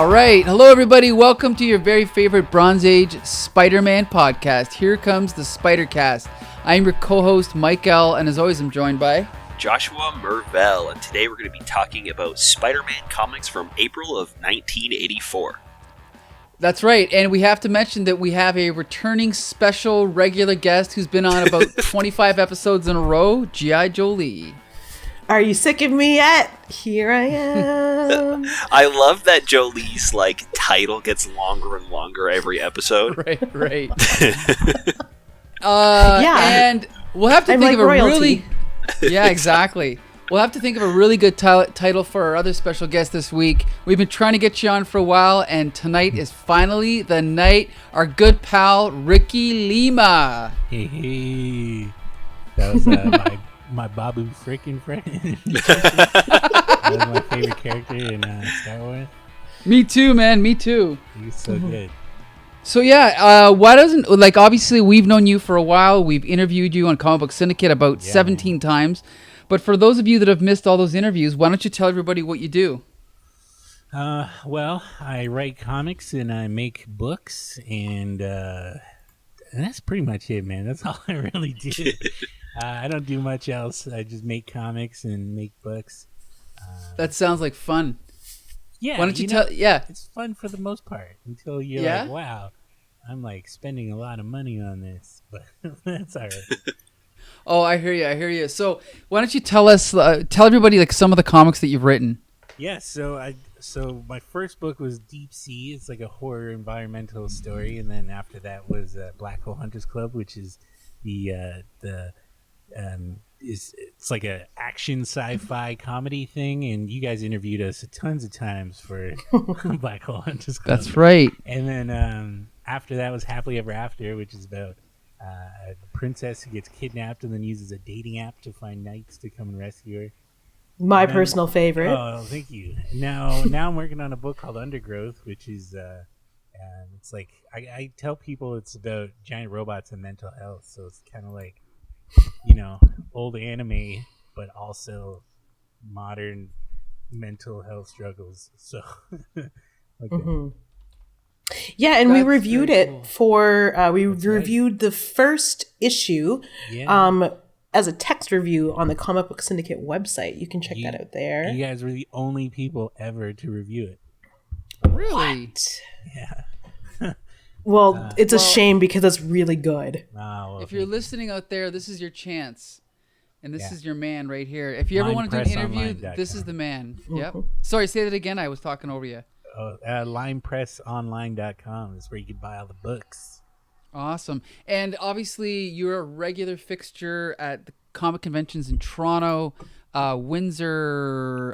All right. Hello, everybody. Welcome to your very favorite Bronze Age Spider-Man podcast. Here comes the Spider-Cast. I'm your co-host, Mike L., and as always, I'm joined by... Joshua Mervell, and today we're going to be talking about Spider-Man comics from April of 1984. That's right, and we have to mention that we have a returning special regular guest who's been on about 25 episodes in a row, G.I. Jolie. Are you sick of me yet? Here I am. I love that Jolie's title gets longer and longer every episode. Right. And we'll have to think of a really... Yeah, exactly. We'll have to think of a really good title for our other special guest this week. We've been trying to get you on for a while, and tonight is finally the night. Our good pal, Ricky Lima. Hey. That was my Babu freaking friend. That was my favorite character in Star Wars. Me too, man. Me too. He's so good. So why doesn't, obviously we've known you for a while. We've interviewed you on Comic Book Syndicate about 17 times. But for those of you that have missed all those interviews, why don't you tell everybody what you do? Well, I write comics and I make books, and that's pretty much it, man. That's all I really do. I don't do much else. I just make comics and make books. That sounds like fun. Yeah. Why don't you tell? Yeah. It's fun for the most part until you're like, wow, I'm spending a lot of money on this, but that's all right. Oh, I hear you. So why don't you tell everybody some of the comics that you've written? Yeah. So my first book was Deep Sea. It's like a horror environmental story, and then after that was Black Hole Hunters Club, which is it's like a action sci-fi comedy thing, and you guys interviewed us tons of times for Black Hole Hunters Club. That's right. And then after that was Happily Ever After, which is about a princess who gets kidnapped and then uses a dating app to find knights to come and rescue her. My personal favorite. Oh, thank you. Now I'm working on a book called Undergrowth, which is it's like I tell people it's about giant robots and mental health, so it's kind of like, old anime, but also modern mental health struggles. So, yeah, and we reviewed it cool. for reviewed the first issue as a text review on the Comic Book Syndicate website. You can check that out there. You guys were the only people ever to review it. Really? What? Yeah. Well, it's a shame because it's really good. If you're listening out there, this is your chance. And this is your man right here. If you ever want to do an interview, this is the man. Yep. Sorry, say that again. I was talking over you. LimePressOnline.com is where you can buy all the books. Awesome. And obviously, you're a regular fixture at the comic conventions in Toronto, Windsor,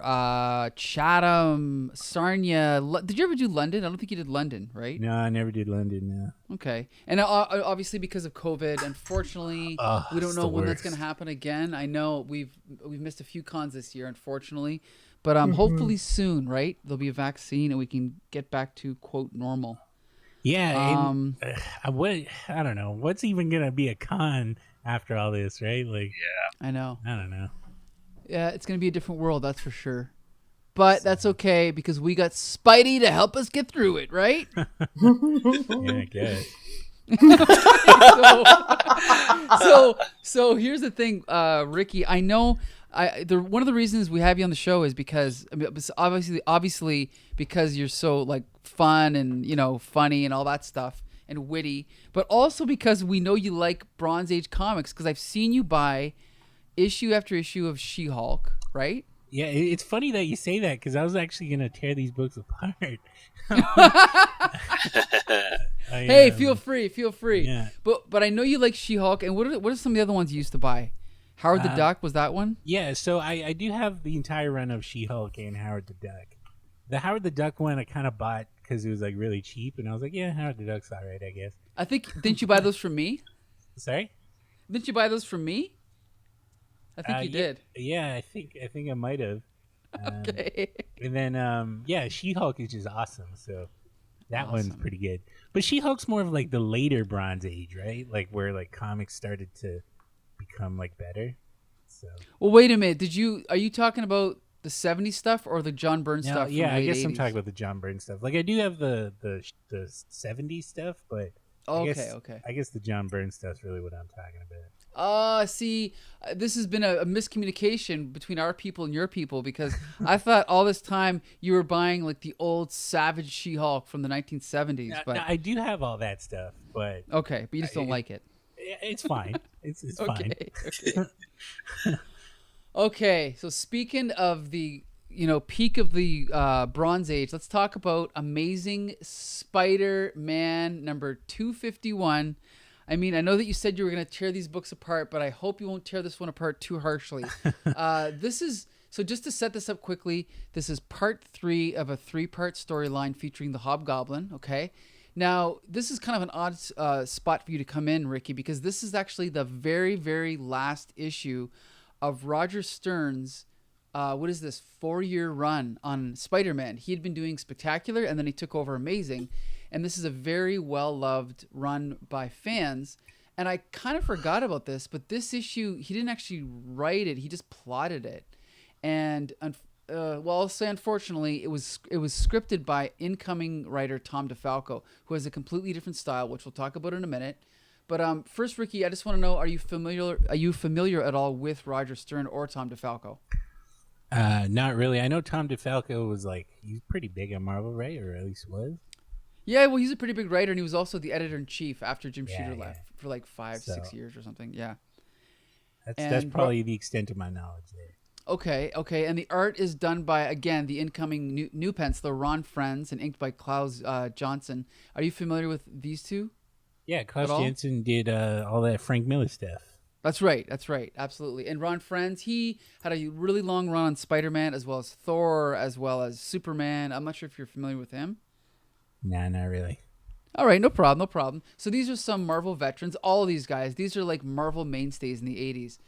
Chatham, Sarnia. Did you ever do London? I don't think you did London, right? No, I never did London, no. Okay. And obviously because of COVID, unfortunately, we don't know when that's going to happen again. I know we've missed a few cons this year, unfortunately. But hopefully soon, right? There'll be a vaccine and we can get back to, quote, normal. Yeah. I don't know. What's even going to be a con after all this, right? I know. I don't know. Yeah, it's going to be a different world, that's for sure. But that's okay because we got Spidey to help us get through it, right? Yeah, I guess. So here's the thing, Ricky. I know one of the reasons we have you on the show is because obviously because you're so fun and funny and all that stuff and witty, but also because we know you like Bronze Age comics because I've seen you buy issue after issue of She-Hulk, right? Yeah, it's funny that you say that because I was actually going to tear these books apart. Hey, feel free. Yeah. But I know you like She-Hulk, and what are some of the other ones you used to buy? Howard the Duck, was that one? Yeah, so I do have the entire run of She-Hulk and Howard the Duck. The Howard the Duck one I kind of bought because it was really cheap, and I was like, yeah, Howard the Duck's all right, I guess. Didn't you buy those from me? Sorry? Didn't you buy those from me? I think you did. Yeah, I think I might have. Okay. And then, She-Hulk is just awesome, so that one's pretty good. But She-Hulk's more of the later Bronze Age, right? Where comics started to become better. So. Well, wait a minute. Are you talking about The 70s stuff or the John Byrne Now, stuff? From yeah, I late guess 80s? I'm talking about the John Byrne stuff. Like I do have the 70s stuff, but Okay. I guess the John Byrne stuff's really what I'm talking about. See, this has been a miscommunication between our people and your people because I thought all this time you were buying like the old Savage She-Hulk from the 1970s. But I do have all that stuff, but okay, but you just don't like it. it's fine. It's fine. Okay. Okay, so speaking of the peak of the Bronze Age, let's talk about Amazing Spider-Man number 251. I mean, I know that you said you were going to tear these books apart, but I hope you won't tear this one apart too harshly. So just to set this up quickly, this is part 3 of a 3-part storyline featuring the Hobgoblin, okay? Now, this is kind of an odd spot for you to come in, Ricky, because this is actually the very, very last issue of Roger Stern's 4-year run on Spider-Man. He had been doing Spectacular, and then he took over Amazing. And this is a very well-loved run by fans. And I kind of forgot about this, but this issue, he didn't actually write it. He just plotted it. And, I'll say unfortunately, it was scripted by incoming writer Tom DeFalco, who has a completely different style, which we'll talk about in a minute. But first, Ricky, I just want to know, are you familiar at all with Roger Stern or Tom DeFalco? Not really. I know Tom DeFalco was he's pretty big on Marvel, right? Or at least was. Yeah, well, he's a pretty big writer, and he was also the editor-in-chief after Jim Shooter left for 6 years or something. Yeah. That's probably the extent of my knowledge there. Okay. And the art is done by, again, the incoming new penciler, Ron Frenz, and inked by Klaus Janson. Are you familiar with these two? Yeah, Klaus Janson did all that Frank Miller stuff. That's right. Absolutely. And Ron Frenz, he had a really long run on Spider-Man, as well as Thor, as well as Superman. I'm not sure if you're familiar with him. Nah, not really. All right, no problem. So these are some Marvel veterans. All of these guys, these are like Marvel mainstays in the 80s.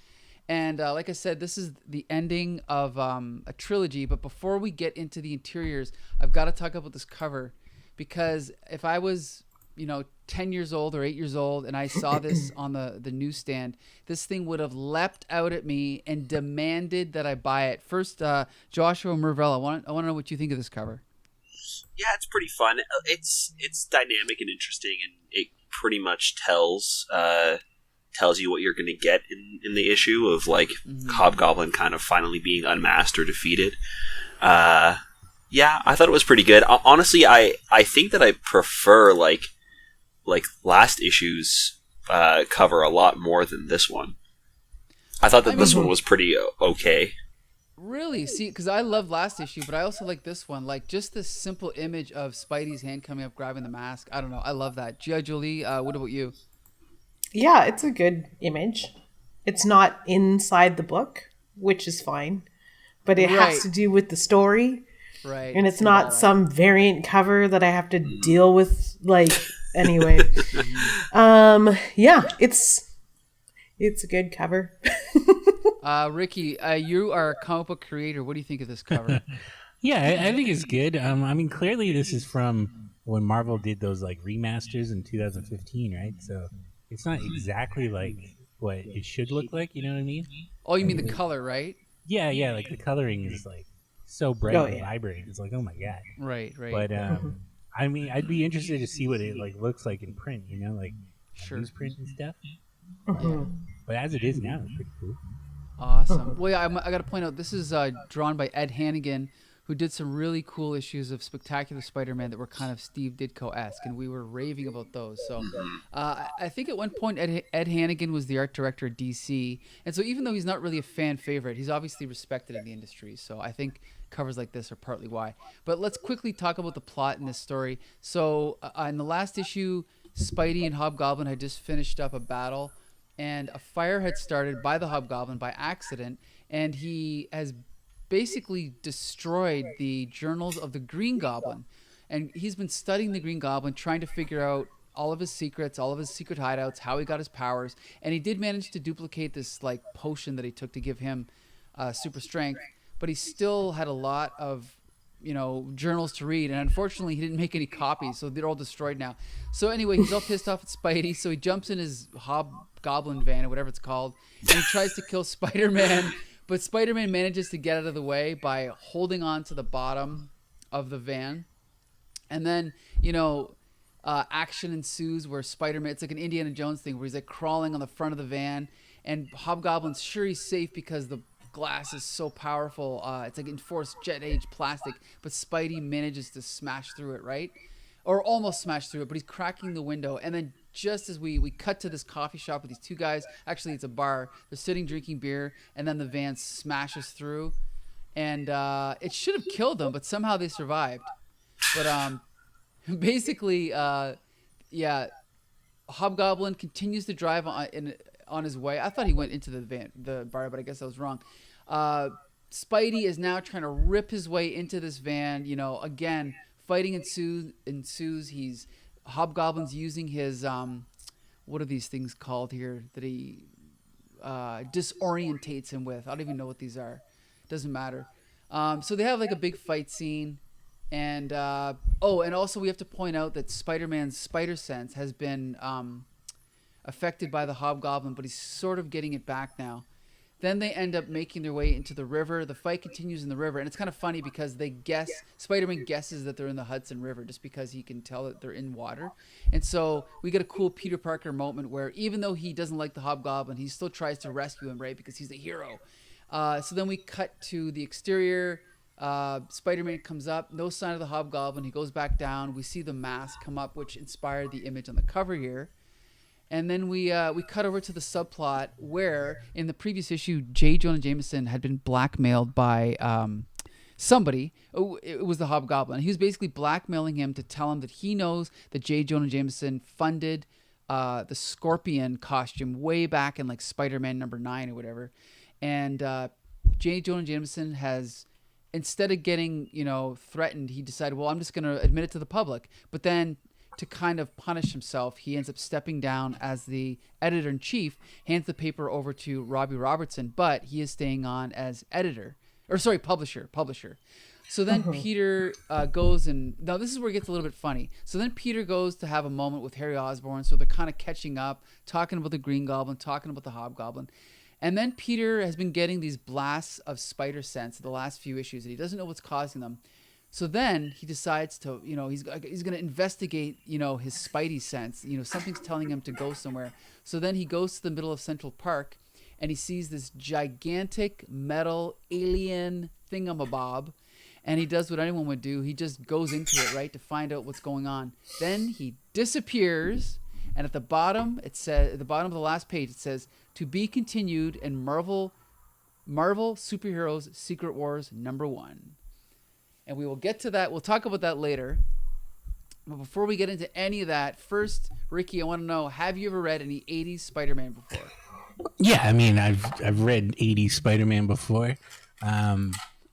And like I said, this is the ending of a trilogy. But before we get into the interiors, I've got to talk about this cover. Because if I was 10 years old or 8 years old and I saw this on the newsstand, this thing would have leapt out at me and demanded that I buy it. First, Joshua Mervell, I want to know what you think of this cover. Yeah, it's pretty fun. It's dynamic and interesting, and it pretty much tells you what you're going to get in the issue of Hobgoblin kind of finally being unmasked or defeated. Yeah, I thought it was pretty good. Honestly, I think that I prefer like last issue's cover a lot more than this one. I thought that this one was pretty okay. Really? See, because I love last issue, but I also like this one. Like, just this simple image of Spidey's hand coming up, grabbing the mask. I don't know. I love that. G.I. Jolie, what about you? Yeah, it's a good image. It's not inside the book, which is fine. But it has to do with the story. Right. And it's not some variant cover that I have to deal with, anyway. Yeah, it's a good cover. Ricky, you are a comic book creator. What do you think of this cover? Yeah, I think it's good. I mean, clearly this is from when Marvel did those remasters in 2015, right? So it's not exactly like what it should look like. You know what I mean? Oh, you mean the color, right? Yeah. Like the coloring is so bright and vibrant. It's oh my god. Right. But I mean, I'd be interested to see what it looks like in print. Sure. Newsprint and stuff. Yeah. But as it is now, it's pretty cool. Awesome. Well, yeah, I got to point out, this is drawn by Ed Hannigan, who did some really cool issues of Spectacular Spider-Man that were kind of Steve Ditko-esque, and we were raving about those. So I think at one point Ed Hannigan was the art director at DC, and so even though he's not really a fan favorite, he's obviously respected in the industry. So I think covers like this are partly why. But let's quickly talk about the plot in this story. So in the last issue, Spidey and Hobgoblin had just finished up a battle, and a fire had started by the Hobgoblin by accident, and he has basically destroyed the journals of the Green Goblin. And he's been studying the Green Goblin, trying to figure out all of his secrets, all of his secret hideouts, how he got his powers. And he did manage to duplicate this potion that he took to give him super strength, but he still had a lot of journals to read, and unfortunately he didn't make any copies, so they're all destroyed now. So anyway, he's all pissed off at Spidey, so he jumps in his Hobgoblin van or whatever it's called, and he tries to kill Spider-Man, But Spider-Man manages to get out of the way by holding on to the bottom of the van. And then, action ensues where Spider-Man, it's like an Indiana Jones thing where he's like crawling on the front of the van. And Hobgoblin's sure he's safe because the glass is so powerful. It's like enforced jet age plastic. But Spidey manages to smash through it, right? Or almost smash through it, but he's cracking the window. And then just as we cut to this coffee shop with these two guys, actually it's a bar, they're sitting drinking beer, and then the van smashes through. And it should have killed them, but somehow they survived. But basically, Hobgoblin continues to drive on his way. I thought he went into the bar, but I guess I was wrong. Spidey is now trying to rip his way into this van. Again, fighting ensues. Hobgoblin's using his what are these things called here that he disorientates him with? I don't even know what these are. Doesn't matter. So they have like a big fight scene, and and also we have to point out that Spider-Man's spider sense has been affected by the Hobgoblin, but he's sort of getting it back now. Then they end up making their way into the river. The fight continues in the river, and it's kind of funny because Spider-Man guesses that they're in the Hudson River just because he can tell that they're in water. And so we get a cool Peter Parker moment where even though he doesn't like the Hobgoblin, he still tries to rescue him, right? Because he's a hero. So then we cut to the exterior. Spider-Man comes up, no sign of the Hobgoblin. He goes back down. We see the mask come up, which inspired the image on the cover here. And then we cut over to the subplot where in the previous issue, J. Jonah Jameson had been blackmailed by somebody. It was the Hobgoblin. He was basically blackmailing him to tell him that he knows that J. Jonah Jameson funded the Scorpion costume way back in like Spider-Man #9 or whatever. And J. Jonah Jameson has, instead of getting threatened, he decided, well, I'm just going to admit it to the public. But then, to kind of punish himself, he ends up stepping down as the editor-in-chief, hands the paper over to Robbie Robertson, but he is staying on as publisher. So then Peter goes and... Now, this is where it gets a little bit funny. So then Peter goes to have a moment with Harry Osborn, so they're kind of catching up, talking about the Green Goblin, talking about the Hobgoblin. And then Peter has been getting these blasts of spider sense the last few issues, and he doesn't know what's causing them. So then he decides to, he's going to investigate, his Spidey sense. Something's telling him to go somewhere. So then he goes to the middle of Central Park, and he sees this gigantic metal alien thingamabob, and he does what anyone would do. He just goes into it, right, to find out what's going on. Then he disappears, and at the bottom, it says, at the bottom of the last page, it says, "To be continued in Marvel Superheroes Secret Wars #1." And we will get to that. We'll talk about that later. But before we get into any of that, first, Ricky, I want to know, have you ever read any 80s Spider-Man before? Yeah, I mean, I've read 80s Spider-Man before.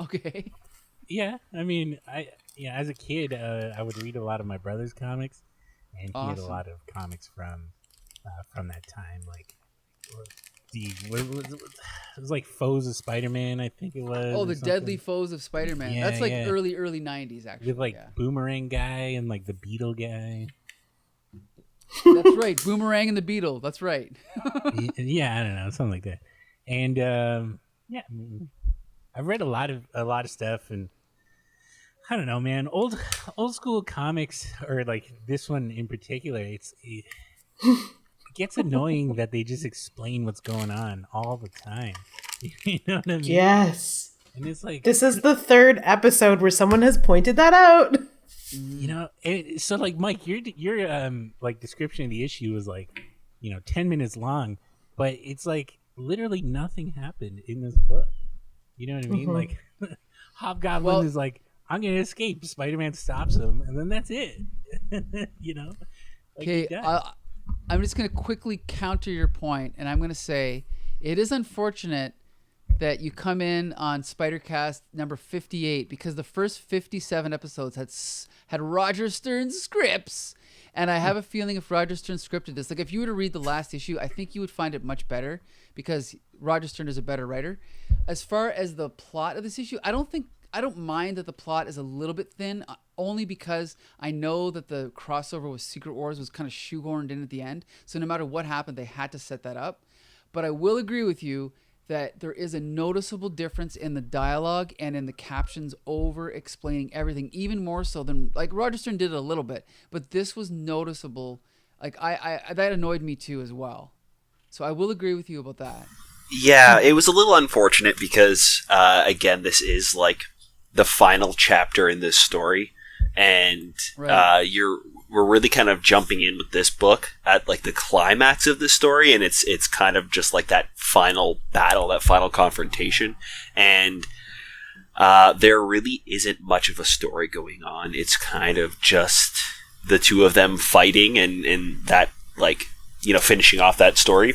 Okay. Yeah, I mean, as a kid, I would read a lot of my brother's comics, and he had a lot of comics from that time, like it was like Foes of Spider-Man, I think it was. Oh, the Deadly Foes of Spider-Man. Yeah, that's like early 90s, actually. With like Boomerang guy and like the Beetle guy. That's right, Boomerang and the Beetle. That's right. Yeah, I don't know, something like that. And I've read a lot of stuff, and I don't know, man. Old school comics, or like this one in particular, it gets annoying that they just explain what's going on all the time. You know what I mean? Yes. And it's like, this is the third episode where someone has pointed that out. So like, Mike, your like description of the issue was like, 10 minutes long, but it's like literally nothing happened in this book. You know what I mean? Like, Hobgoblin is like, I'm gonna escape. Spider-Man stops him, and then that's it. Okay, I'm just going to quickly counter your point, and I'm going to say it is unfortunate that you come in on Spider-Cast number 58 because the first 57 episodes had Roger Stern's scripts, and I have a feeling if Roger Stern scripted this, like if you were to read the last issue, I think you would find it much better because Roger Stern is a better writer. As far as the plot of this issue, I don't mind that the plot is a little bit thin, only because I know that the crossover with Secret Wars was kind of shoehorned in at the end. So no matter what happened, they had to set that up. But I will agree with you that there is a noticeable difference in the dialogue and in the captions over explaining everything, even more so than like Roger Stern did it a little bit, but this was noticeable. Like I that annoyed me too as well. So I will agree with you about that. Yeah, it was a little unfortunate because again, this is like the final chapter in this story, and Right. we're really kind of jumping in with this book at like the climax of the story, and it's kind of just like that final battle, that final confrontation, and there really isn't much of a story going on. It's kind of just the two of them fighting and that, like, you know, finishing off that story,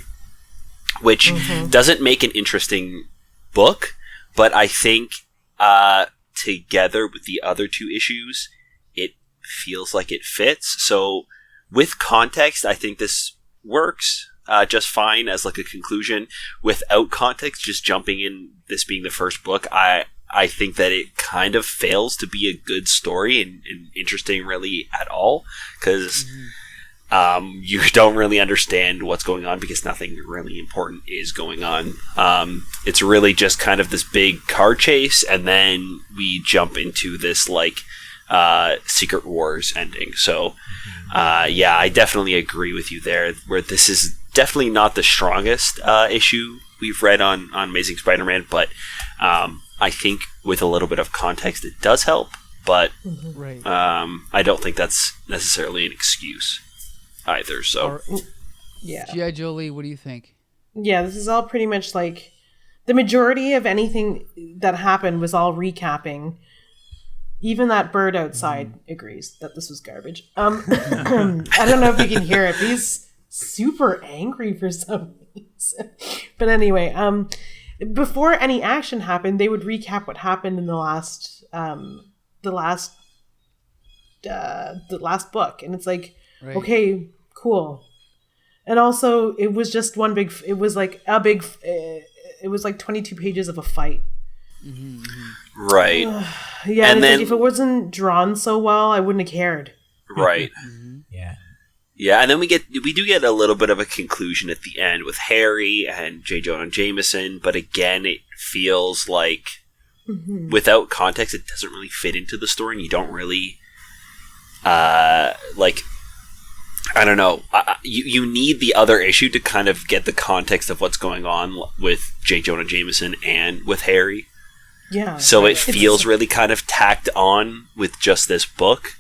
which doesn't make an interesting book, but I think together with the other two issues, it feels like it fits. So with context, I think this works just fine as like a conclusion. Without context, just jumping in, this being the first book, I think that it kind of fails to be a good story and interesting really at all, because you don't really understand what's going on because nothing really important is going on. It's really just kind of this big car chase, and then we jump into this like Secret Wars ending. So yeah, I definitely agree with you there, where this is definitely not the strongest issue we've read on Amazing Spider-Man, but I think with a little bit of context it does help, but Right. I don't think that's necessarily an excuse either. So Yeah. G.I. Joe Lee, what do you think? Yeah, this is all pretty much like the majority of anything that happened was all recapping. Even that bird outside agrees that this was garbage. I don't know if you can hear it, but he's super angry for some reason. But anyway, before any action happened, they would recap what happened in the last book, and it's like, Right. okay, cool. And also, it was just one big. It was like a big. It was like 22 pages of a fight. right. Yeah, And and it's then- like, if it wasn't drawn so well, I wouldn't have cared. Right. Yeah. Yeah, and then we do get a little bit of a conclusion at the end with Harry and J. Jonah Jameson, but again, it feels like without context, it doesn't really fit into the story, and you don't really like. I don't know. You need the other issue to kind of get the context of what's going on with J. Jonah Jameson and with Harry. Yeah. So it It's- feels really kind of tacked on with just this book.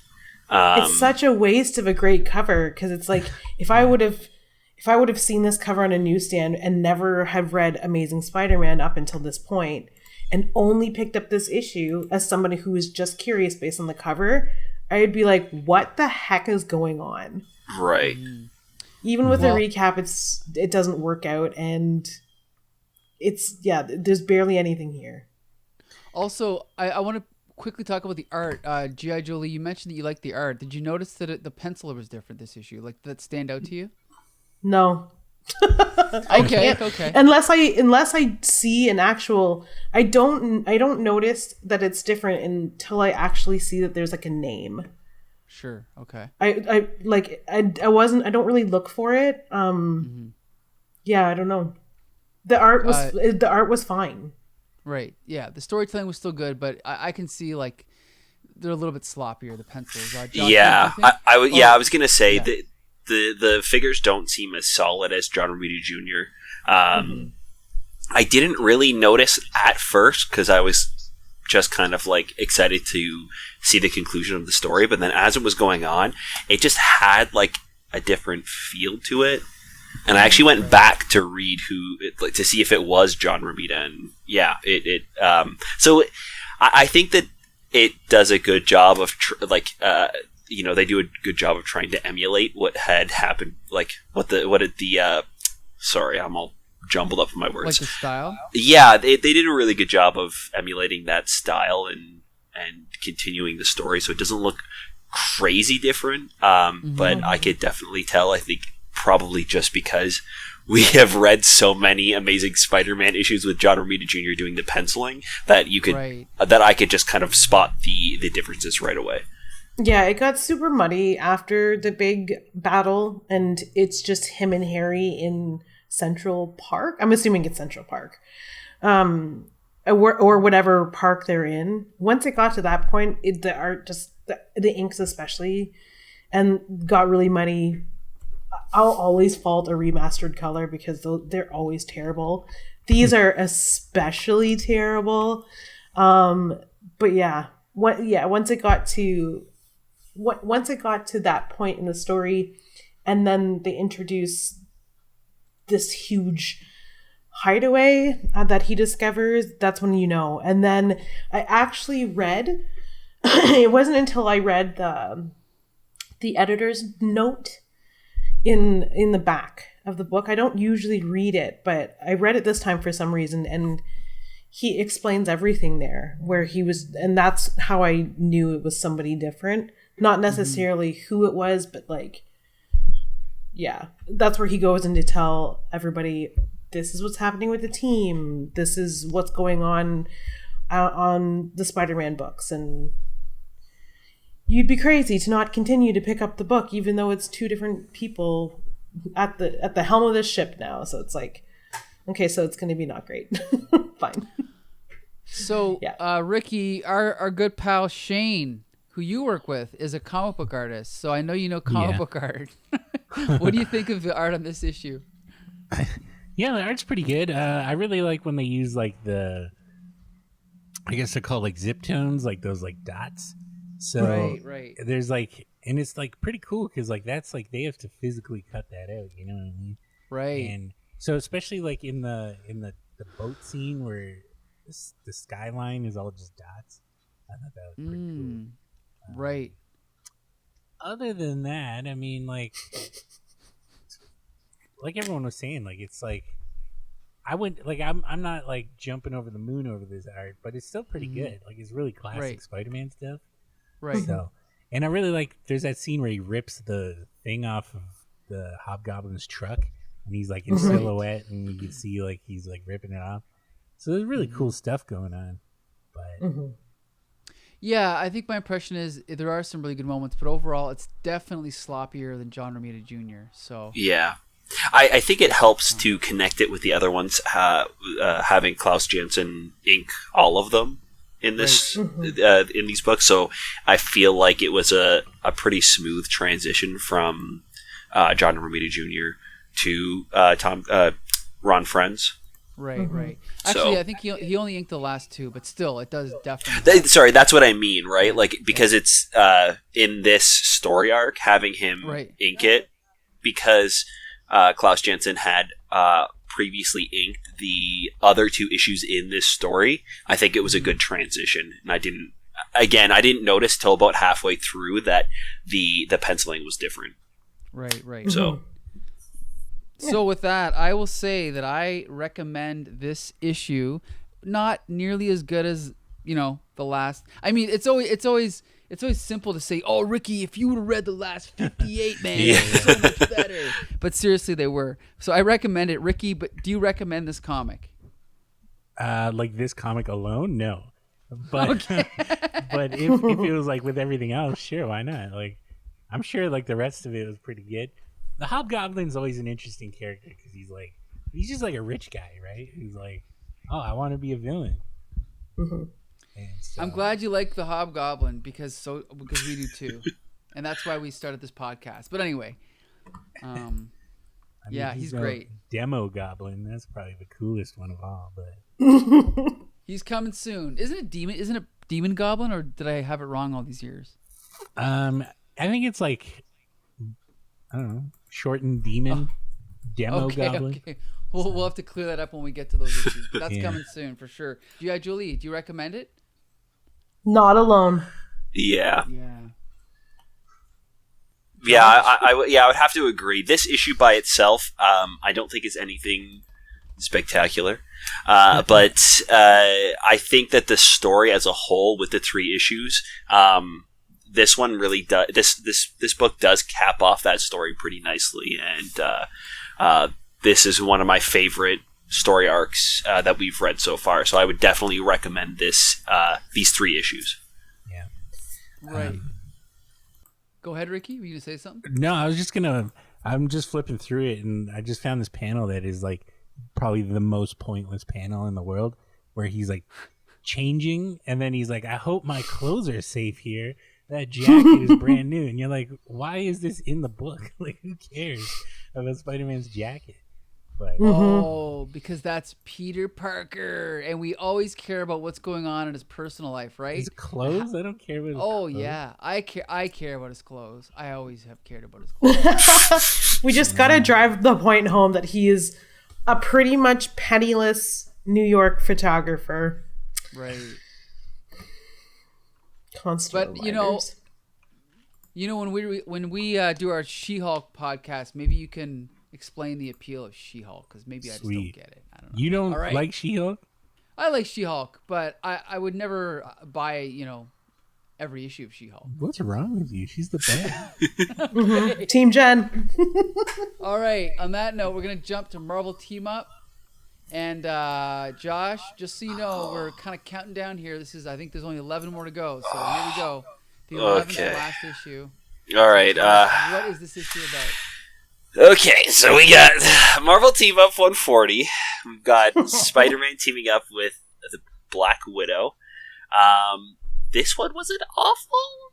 It's such a waste of a great cover, because it's like, if I would have seen this cover on a newsstand and never have read Amazing Spider-Man up until this point, and only picked up this issue as somebody who is just curious based on the cover, I'd be like, what the heck is going on? Right. Even with Well- a recap, it doesn't work out, and there's barely anything here. Also, I want to quickly talk about the art. G.I. Joe Lee, you mentioned that you liked the art. Did you notice that the penciler was different this issue? Like, did that stand out to you? No. Okay, okay. Unless I see an actual, I don't notice that it's different until I actually see that there's like a name. Sure, okay. I don't really look for it. Yeah, I don't know. The art was fine. Right, yeah. The storytelling was still good, but I can see, like, they're a little bit sloppier, the pencils. Josh, Yeah, what do you think? I was gonna say yeah. that the figures don't seem as solid as John Romita Jr. I didn't really notice at first because I was just kind of like excited to see the conclusion of the story, but then as it was going on, it just had like a different feel to it. And I actually went back to read to see if it was John Romita, and yeah, so I think that it does a good job of they do a good job of trying to emulate what had happened, like sorry, I'm all jumbled up in my words. Like the style? Yeah, they did a really good job of emulating that style and continuing the story, so it doesn't look crazy different. But I could definitely tell, I think, probably just because we have read so many Amazing Spider-Man issues with John Romita Jr. doing the penciling that you could Right. that I could just kind of spot the differences right away. Yeah, it got super muddy after the big battle, and it's just him and Harry in Central Park. I'm assuming it's Central Park. Or whatever park they're in. Once it got to that point, the art just, the inks especially, and got really muddy. I'll always fault a remastered color because they're always terrible. These are especially terrible. But yeah, once it got to that point in the story, and then they introduce this huge hideaway that he discovers, that's when you know. And then I actually read it wasn't until I read the editor's note in the back of the book. I don't usually read it, but I read it this time for some reason, and he explains everything there where he was, and that's how I knew it was somebody different. Not necessarily who it was, but like, yeah, that's where he goes in to tell everybody, this is what's happening with the team. This is what's going on the Spider-Man books. And you'd be crazy to not continue to pick up the book, even though it's two different people at the helm of this ship now. So it's like, okay, so it's going to be not great. Fine. So, yeah. Ricky, our good pal Shane, who you work with, is a comic book artist. So I know you know comic book art. What do you think of the art on this issue? Yeah, the art's pretty good. I really like when they use like I guess they're called like zip tones, like those like dots. So right. There's like, and it's like pretty cool because like that's like they have to physically cut that out. You know what I mean? Right. And so especially like in the boat scene where the skyline is all just dots. I thought that was pretty cool. Right. Other than that, I mean, like everyone was saying, like it's like I'm not like jumping over the moon over this art, but it's still pretty good. Like it's really classic Spider-Man stuff. Right. So, and I really like. There's that scene where he rips the thing off of the Hobgoblin's truck, and he's like in silhouette, and you can see like he's like ripping it off. So there's really cool stuff going on. But yeah, I think my impression is there are some really good moments, but overall, it's definitely sloppier than John Romita Jr. So yeah. I think it helps to connect it with the other ones, having Klaus Janson ink all of them in this in these books. So I feel like it was a pretty smooth transition from John Romita Jr. to Ron Frenz. Right. Actually, I think he only inked the last two, but still, it does definitely. Sorry, that's what I mean, right? Like because it's in this story arc, having him ink it, because Klaus Janson had previously inked the other two issues in this story. I think it was a good transition, and I didn't notice till about halfway through that the penciling was different. Right. So with that, I will say that I recommend this issue. Not nearly as good as the last. I mean, it's always simple to say, "Oh, Ricky, if you would have read the last 58, man, it's so much better." But seriously, they were. So I recommend it, Ricky. But do you recommend this comic? Like this comic alone, no. But but if it was like with everything else, sure, why not? Like I'm sure like the rest of it was pretty good. The Hobgoblin's always an interesting character because he's just like a rich guy, right? Who's like, oh, I want to be a villain. So, I'm glad you like the Hobgoblin because we do too, and that's why we started this podcast. But anyway, he's great. Demo Goblin, that's probably the coolest one of all. But he's coming soon. Isn't it Demon Goblin, or did I have it wrong all these years? I think it's like I don't know, shortened Demon Demo Goblin. Okay. We'll have to clear that up when we get to those issues. That's coming soon for sure. Yeah, Julie, do you recommend it? Not alone. Yeah. I would have to agree. This issue by itself, I don't think is anything spectacular, but I think that the story as a whole, with the 3 issues, this one really does. This book does cap off that story pretty nicely, and this is one of my favorite story arcs that we've read so far. So I would definitely recommend these 3 issues. Yeah. Right. Go ahead, Ricky. Were you gonna say something? No, I was just gonna I'm just flipping through it, and I just found this panel that is like probably the most pointless panel in the world, where he's like changing, and then he's like, "I hope my clothes are safe here. That jacket is brand new." And you're like, "Why is this in the book? Like, who cares about Spider-Man's jacket?" But Oh, because that's Peter Parker, and we always care about what's going on in his personal life, right? his clothes, I don't care about. His clothes. Yeah, I care about his clothes. I always have cared about his clothes. We just gotta drive the point home that he is a pretty much penniless New York photographer. Right. Constant But reminders. when we do our She-Hulk podcast, maybe you can explain the appeal of She-Hulk, because maybe I just don't get it. I don't know. You don't All right. like She-Hulk? I like She-Hulk, but I would never buy every issue of She-Hulk. What's wrong with you? She's the best. Team Jen. All right. On that note, we're gonna jump to Marvel Team Up, and Josh, just so you know, we're kind of counting down here. I think there's only 11 more to go. So here we go. The 11th and last issue. All right. What is this issue about? Okay, so we got Marvel Team Up 140. We've got Spider-Man teaming up with the Black Widow. This one wasn't awful.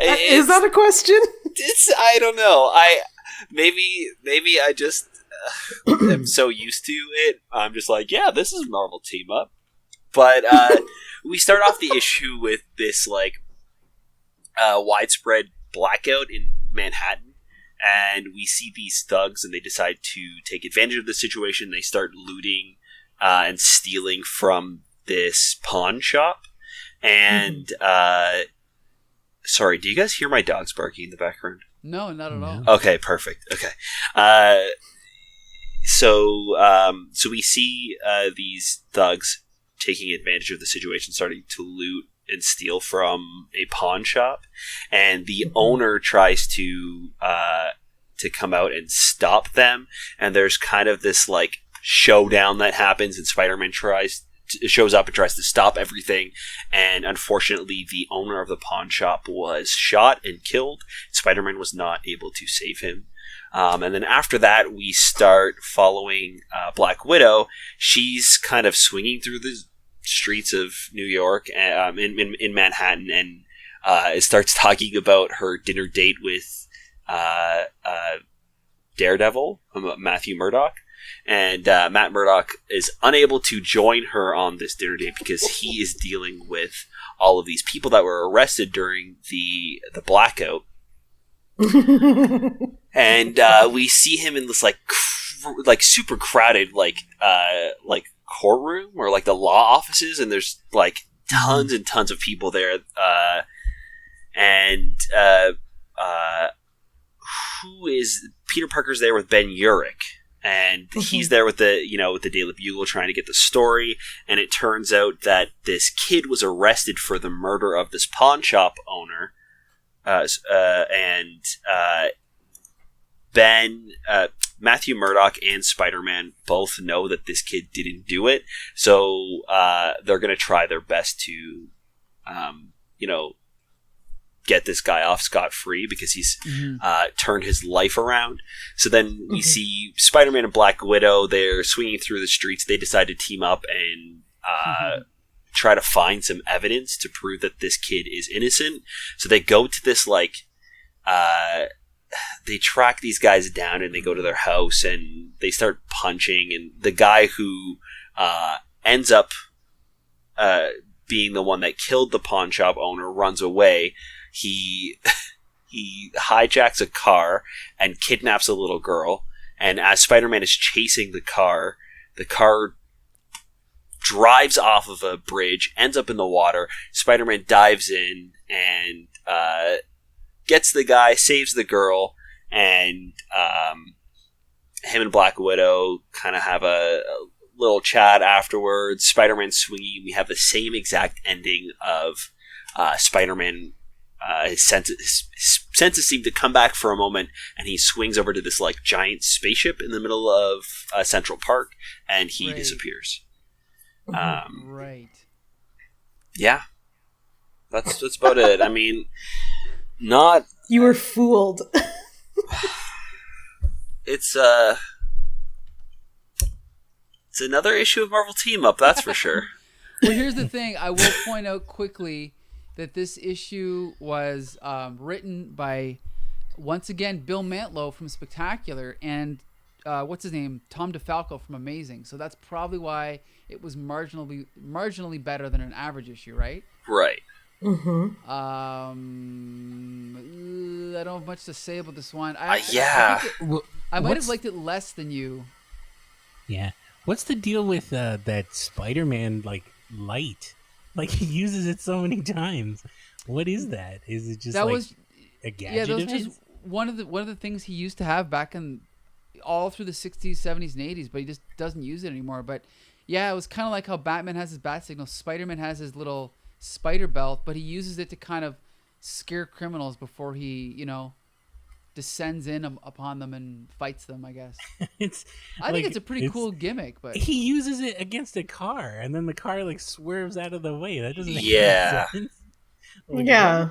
Is that a question? I don't know. Maybe I just am so used to it. I'm just like, yeah, this is Marvel Team Up. But we start off the issue with this like widespread blackout in Manhattan, and we see these thugs, and they decide to take advantage of the situation. They start looting and stealing from this pawn shop. And sorry, do you guys hear my dogs barking in the background? No, not at all. Okay, perfect. Okay. So we see these thugs taking advantage of the situation, starting to loot and steal from a pawn shop, and the owner tries to come out and stop them. And there's kind of this like showdown that happens, and Spider-Man shows up and tries to stop everything. And unfortunately, the owner of the pawn shop was shot and killed. Spider-Man was not able to save him. And then after that, we start following Black Widow. She's kind of swinging through the streets of New York, in Manhattan, and it starts talking about her dinner date with Daredevil, Matthew Murdock. And Matt Murdock is unable to join her on this dinner date because he is dealing with all of these people that were arrested during the blackout. And we see him in this like super crowded like courtroom, or like the law offices, and there's like tons and tons of people there. Who is Peter Parker's there with Ben Urich, and he's there with the Daily Bugle trying to get the story. And it turns out that this kid was arrested for the murder of this pawn shop owner, Matthew Murdock and Spider-Man both know that this kid didn't do it, so they're going to try their best to, get this guy off scot-free, because he's turned his life around. So then we see Spider-Man and Black Widow. They're swinging through the streets. They decide to team up and try to find some evidence to prove that this kid is innocent. So they go to this they track these guys down, and they go to their house, and they start punching. And the guy who ends up being the one that killed the pawn shop owner runs away. He hijacks a car and kidnaps a little girl. And as Spider-Man is chasing the car drives off of a bridge, ends up in the water. Spider-Man dives in and gets the guy, saves the girl, and him and Black Widow kind of have a little chat afterwards. Spider-Man swinging. We have the same exact ending of Spider-Man. His senses seem to come back for a moment, and he swings over to this like giant spaceship in the middle of Central Park, and he disappears. Right. Yeah, that's about it. I mean, Not. You were fooled. It's another issue of Marvel Team Up, that's for sure. Well, here's the thing. I will point out quickly that this issue was written by, once again, Bill Mantlo from Spectacular and what's his name, Tom DeFalco from Amazing. So that's probably why it was marginally better than an average issue, right? Right. Mm-hmm. I don't have much to say about this one. Yeah. I might have liked it less than you. Yeah. What's the deal with that Spider-Man light? Like, he uses it so many times. What is that? Is it just a gadget? Yeah, that was just one of the things he used to have back in all through the 60s, 70s, and 80s, but he just doesn't use it anymore. But yeah, it was kind of like how Batman has his bat signal. Spider-Man has his little spider belt, but he uses it to kind of scare criminals before he, descends in upon them and fights them, I guess. I think it's a pretty cool gimmick, but he uses it against a car, and then the car swerves out of the way. That doesn't make any sense. Yeah.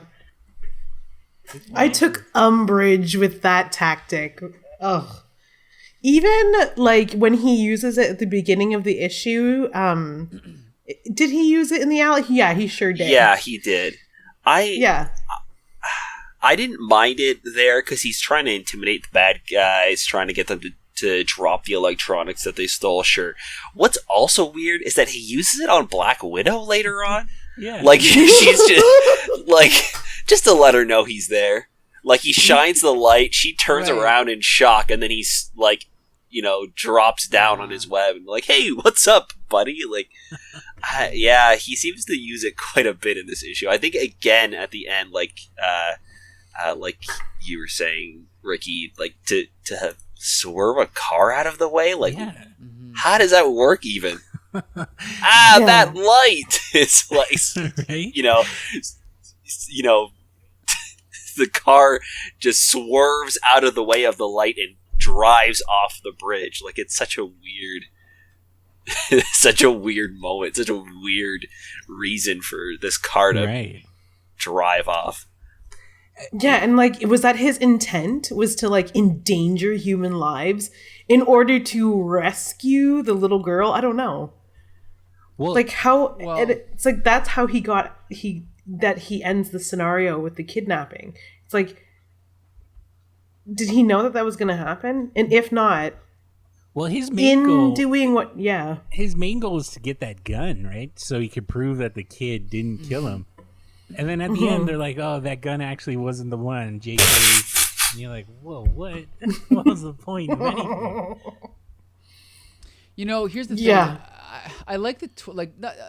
I took umbrage with that tactic. Ugh. Even when he uses it at the beginning of the issue, did he use it in the alley? Yeah, he sure did. Yeah, he did. I didn't mind it there because he's trying to intimidate the bad guys, trying to get them to drop the electronics that they stole. Sure. What's also weird is that he uses it on Black Widow later on. Yeah. She's just just to let her know he's there. He shines the light, she turns around in shock, and then he's drops down on his web and hey, what's up, buddy? Yeah, he seems to use it quite a bit in this issue. I think again at the end, like you were saying, Ricky, to swerve a car out of the way, how does that work even? That light is right? The car just swerves out of the way of the light and drives off the bridge. It's such a weird moment, such a weird reason for this car to drive off. Yeah, and was that his intent? Was to endanger human lives in order to rescue the little girl? I don't know. Well, it's that's how he ends the scenario with the kidnapping. It's did he know that was going to happen? And if not, well, his main goal doing what? Yeah, his main goal is to get that gun, right? So he could prove that the kid didn't kill him. And then at the end, they're like, "Oh, that gun actually wasn't the one." JK, and you're like, "Whoa, what? What was the point of anything?" Here's the thing. Yeah. I like the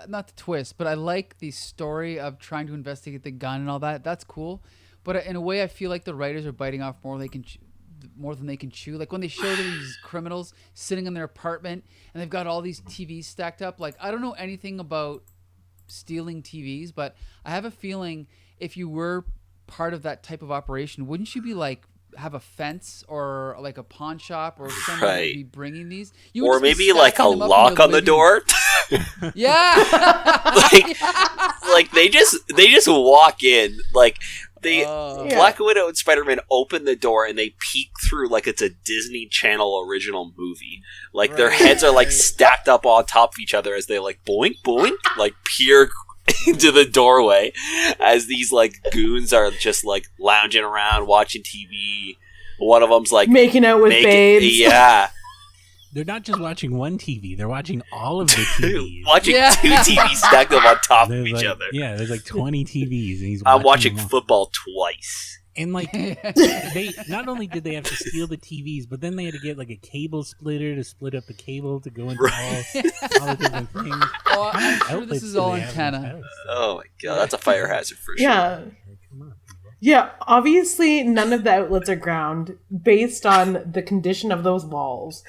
not the twist, but I like the story of trying to investigate the gun and all that. That's cool, but in a way, I feel like the writers are biting off more than they can chew. When they show these criminals sitting in their apartment and they've got all these TVs stacked up. I don't know anything about stealing TVs, but I have a feeling if you were part of that type of operation, wouldn't you be have a fence or a pawn shop or someone would be bringing these? Or maybe a lock on the door. Yeah. They just walk in. Black Widow and Spider-Man open the door and they peek through it's a Disney Channel original movie. Their heads are stacked up on top of each other as they boink boink peer into the doorway as these goons are just lounging around watching TV. One of them's making out with babes. Yeah. They're not just watching one TV; they're watching all of the TVs. Watching two TVs stacked up on top of each other. Yeah, there's 20 TVs, and he's. I'm watching football twice. And they not only did they have to steal the TVs, but then they had to get a cable splitter to split up the cable to go into all the different things. Oh, I'm sure this is all antenna. Oh my god, that's a fire hazard for sure. Yeah. Yeah, obviously none of the outlets are ground based on the condition of those walls.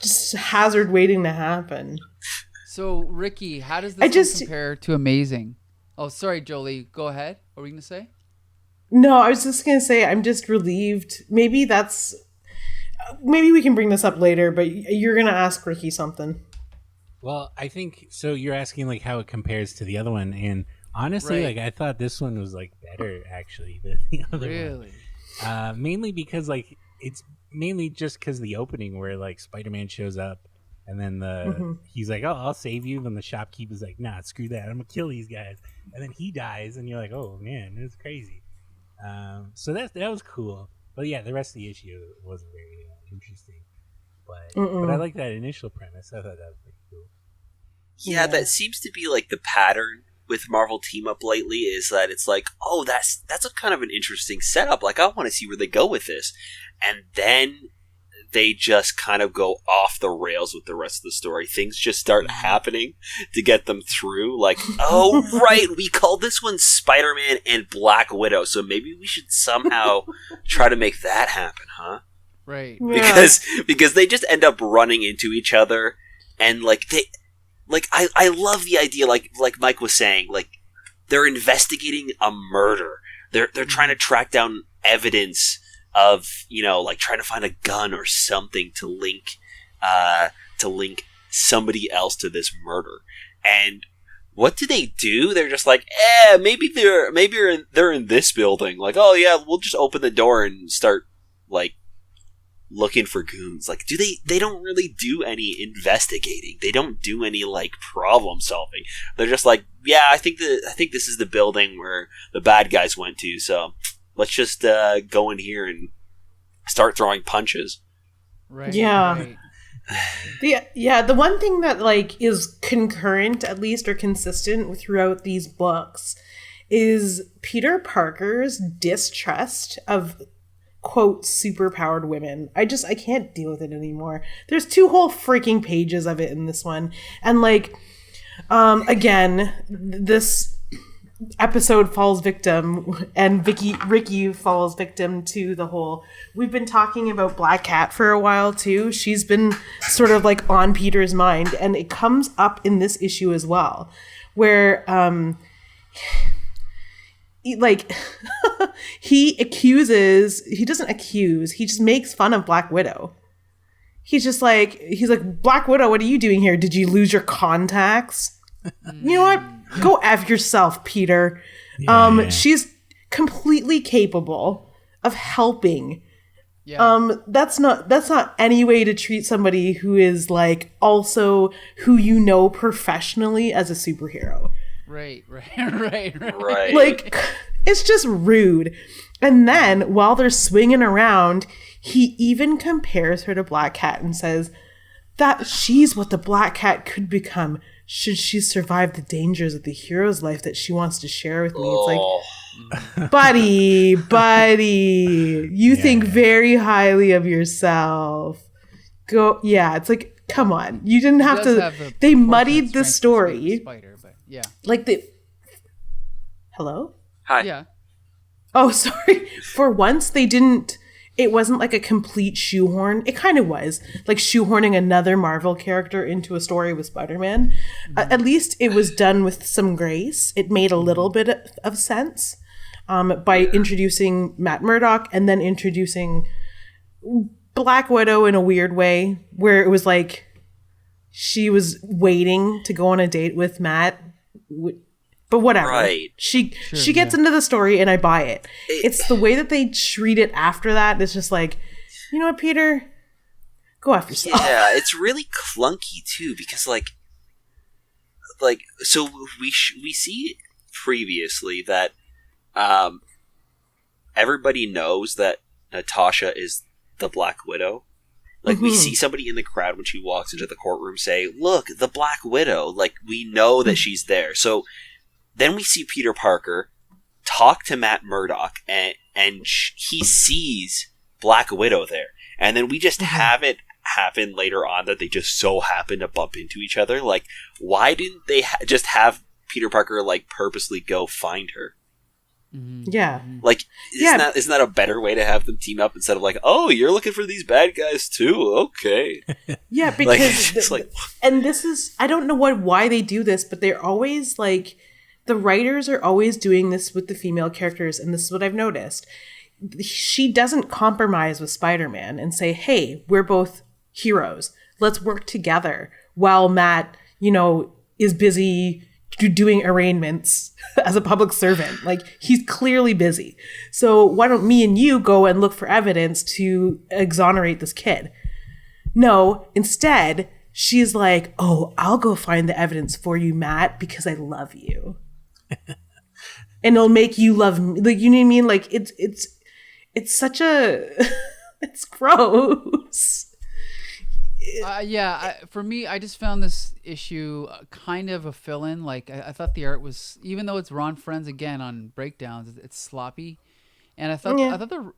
Just hazard waiting to happen. So, Ricky, how does this compare to Amazing? Oh, sorry, Jolie. Go ahead. What were you going to say? No, I was just going to say I'm just relieved. Maybe we can bring this up later, but you're going to ask Ricky something. Well, I think so. You're asking how it compares to the other one, and Honestly, Right. like I thought this one was like better actually than the other Really? one. Mainly because like it's mainly just because the opening where like Spider-Man shows up and then he's like, "Oh, I'll save you," and the shopkeeper's like, "Nah, screw that, I'm gonna kill these guys," and then he dies, and you're like, "Oh man, it's crazy." So that was cool, but yeah, the rest of the issue wasn't very interesting. But I like that initial premise. I thought that was pretty cool. Yeah, that seems to be like the pattern with Marvel Team Up lately, is that it's like, oh, that's a kind of an interesting setup. Like, I want to see where they go with this. And then they just kind of go off the rails with the rest of the story. Things just start happening to get them through. Like, oh, right, we call this one Spider-Man and Black Widow, so maybe we should somehow try to make that happen, huh? Right. Yeah. Because they just end up running into each other, and I love the idea, like Mike was saying, like they're investigating a murder. They're trying to track down evidence of, like trying to find a gun or something to link somebody else to this murder. And what do? They're just like, maybe they're in this building. Like, oh yeah, we'll just open the door and start like looking for goons. Like, they don't really do any investigating. They don't do any like problem solving. They're just like, yeah, I think this is the building where the bad guys went to, so let's just go in here and start throwing punches. Right. Yeah. Right. The one thing that like is concurrent, at least, or consistent throughout these books is Peter Parker's distrust of quote superpowered women. I can't deal with it anymore. There's 2 whole freaking pages of it in this one, and like again, this episode falls victim, and Ricky falls victim to the whole, we've been talking about Black Cat for a while too. She's been sort of like on Peter's mind, and it comes up in this issue as well, where like he doesn't accuse, he just makes fun of Black Widow. He's like, Black Widow, what are you doing here? Did you lose your contacts? You know what? Go F yourself, Peter. Yeah. She's completely capable of helping. Yeah. That's not any way to treat somebody who is like also who professionally as a superhero. Right. Like, it's just rude. And then while they're swinging around, he even compares her to Black Cat and says that she's what the Black Cat could become should she survive the dangers of the hero's life that she wants to share with me. It's like, buddy, you think very highly of yourself. It's like, come on. You didn't have to. They muddied the story. Spider, but yeah. Like Hello? Hi. Yeah. Oh, sorry. For once, they didn't. It wasn't like a complete shoehorn. It kind of was like shoehorning another Marvel character into a story with Spider-Man. At least it was done with some grace. It made a little bit of sense by introducing Matt Murdock and then introducing Black Widow in a weird way, where it was like she was waiting to go on a date with Matt. But whatever. Right. She gets into the story and I buy it. It's the way that they treat it after that. It's just like, you know what, Peter? Go after yourself. Yeah, it's really clunky too, because like so we see previously that everybody knows that Natasha is the Black Widow. Like, we see somebody in the crowd when she walks into the courtroom say, "Look, the Black Widow." Like, we know that she's there. So then we see Peter Parker talk to Matt Murdock, and he sees Black Widow there. And then we just have it happen later on that they just so happen to bump into each other. Like, why didn't they just have Peter Parker, like, purposely go find her? Yeah. Like, isn't that a better way to have them team up instead of like, oh, you're looking for these bad guys too? Okay. Yeah, because and this is, I don't know why they do this, but they're always like, the writers are always doing this with the female characters, and this is what I've noticed. She doesn't compromise with Spider-Man and say, hey, we're both heroes. Let's work together while Matt, is busy doing arraignments as a public servant. Like, he's clearly busy. So why don't me and you go and look for evidence to exonerate this kid? No, instead, she's like, oh, I'll go find the evidence for you, Matt, because I love you. And it'll make you love me. Like, you know what I mean? Like, it's such a, it's gross. For me, I just found this issue kind of a fill-in. Like, I thought the art was, even though it's Ron Frenz again on breakdowns, it's sloppy. And I thought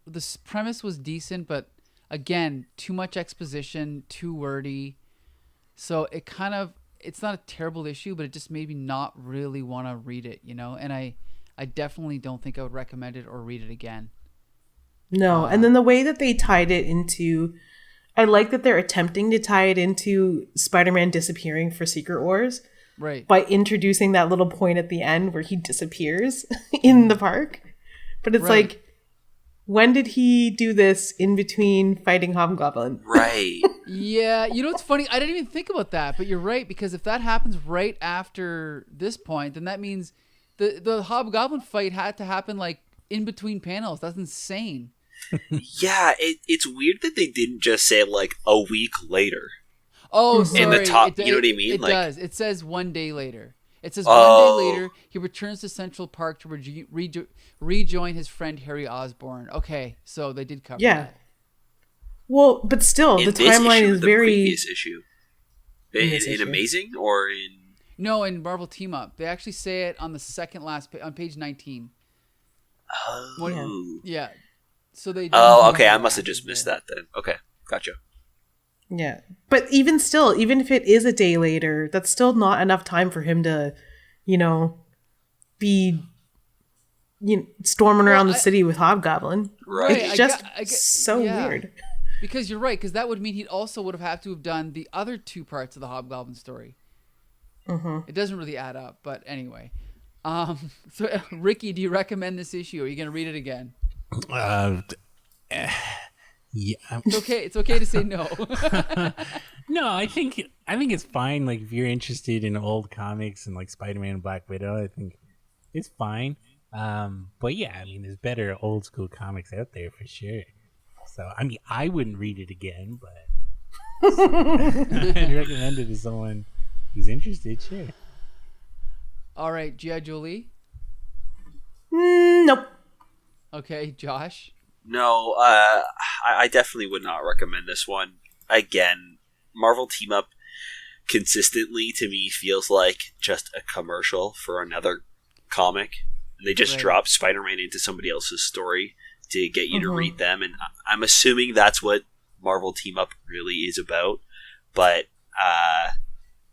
the premise was decent, but again, too much exposition, too wordy. So it kind of, it's not a terrible issue, but it just made me not really want to read it, you know? And I definitely don't think I would recommend it or read it again. No, and then the way that they tied it into, I like that they're attempting to tie it into Spider-Man disappearing for Secret Wars. Right. By introducing that little point at the end where he disappears in the park. But it's like, when did he do this in between fighting Hobgoblin? Right. Yeah, you know what's funny? I didn't even think about that, but you're right, because if that happens right after this point, then that means the Hobgoblin fight had to happen like in between panels. That's insane. Yeah, it's weird that they didn't just say like a week later. Oh, sorry. In the top, you know what I mean? It like, does. It says 1 day later. It says 1 day later, he returns to Central Park to rejoin his friend Harry Osborn. Okay, so they did cover that. Well, but still, the timeline is very... previous issue. In Amazing or in... No, in Marvel Team Up. They actually say it on the second last on page 19. Oh. Yeah. So they. Oh, okay. I must have just missed that then. Okay, gotcha. Yeah, but even still, even if it is a day later, that's still not enough time for him to, be, storming around the city with Hobgoblin. Right. It's just so weird. Because you're right, because that would mean he also would have had to have done the other two parts of the Hobgoblin story. Mm-hmm. It doesn't really add up, but anyway. So, Ricky, do you recommend this issue? Are you going to read it again? Yeah. It's okay to say no. No, I think it's fine. Like, if you're interested in old comics and like Spider-Man and Black Widow, I think it's fine. But yeah, I mean, there's better old school comics out there for sure. So, I mean, I wouldn't read it again, but I'd recommend it to someone who's interested. Sure. All right, G.I. Jolie. Nope. Okay, Josh. No, I definitely would not recommend this one. Again, Marvel Team Up consistently to me feels like just a commercial for another comic. They just drop Spider-Man into somebody else's story to get you to read them, and I'm assuming that's what Marvel Team Up really is about. But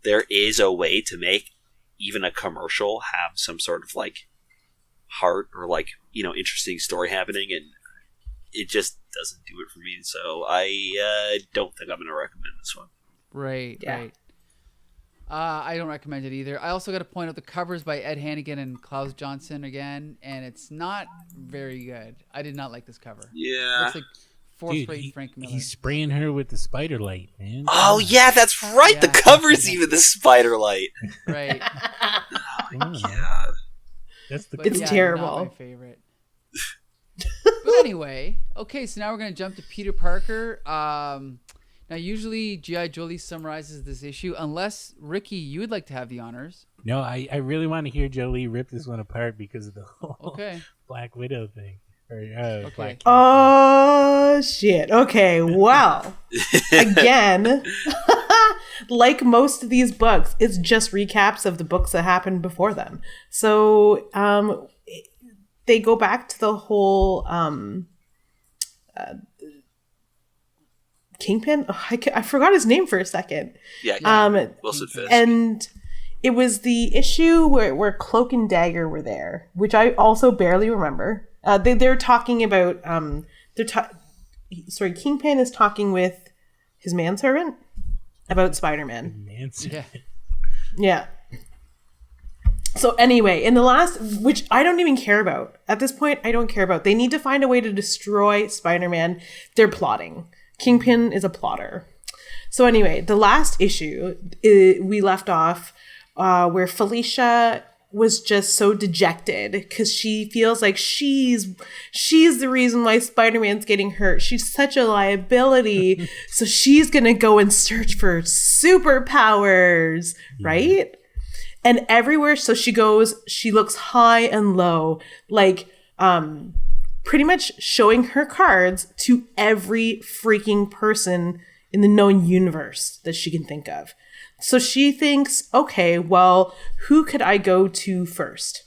there is a way to make even a commercial have some sort of like heart or like interesting story happening, and it just doesn't do it for me. So I don't think I'm going to recommend this one. Right. I don't recommend it either. I also got to point out the covers by Ed Hannigan and Klaus Janson again, and it's not very good. I did not like this cover. Yeah. It's like fourth-rate Frank Miller. He's spraying her with the spider light, man. Oh, yeah, that's right. Yeah. The cover's even the spider light. Right. Oh, my God. It's terrible. Not my favorite. But anyway, okay, so now we're going to jump to Peter Parker. Now, usually G.I. Jolie summarizes this issue, unless, Ricky, you would like to have the honors. No, I really want to hear Jolie rip this one apart because of the whole Black Widow thing. Okay. Oh, shit. Okay, well, again, like most of these books, it's just recaps of the books that happened before them. So they go back to the whole... Kingpin? Oh, I forgot his name for a second. Yeah, Wilson Fisk. And it was the issue where Cloak and Dagger were there, which I also barely remember. They're talking about Kingpin is talking with his manservant about Spider-Man. Manservant. Yeah. So anyway, in the last, which I don't even care about. At this point, I don't care about. They need to find a way to destroy Spider-Man. They're plotting. Kingpin is a plotter. So anyway, the last issue, we left off where Felicia was just so dejected because she feels like she's the reason why Spider-Man's getting hurt. She's such a liability. So she's going to go and search for superpowers, right? And everywhere, so she goes, she looks high and low, like pretty much showing her cards to every freaking person in the known universe that she can think of. So she thinks, okay, well, who could I go to first?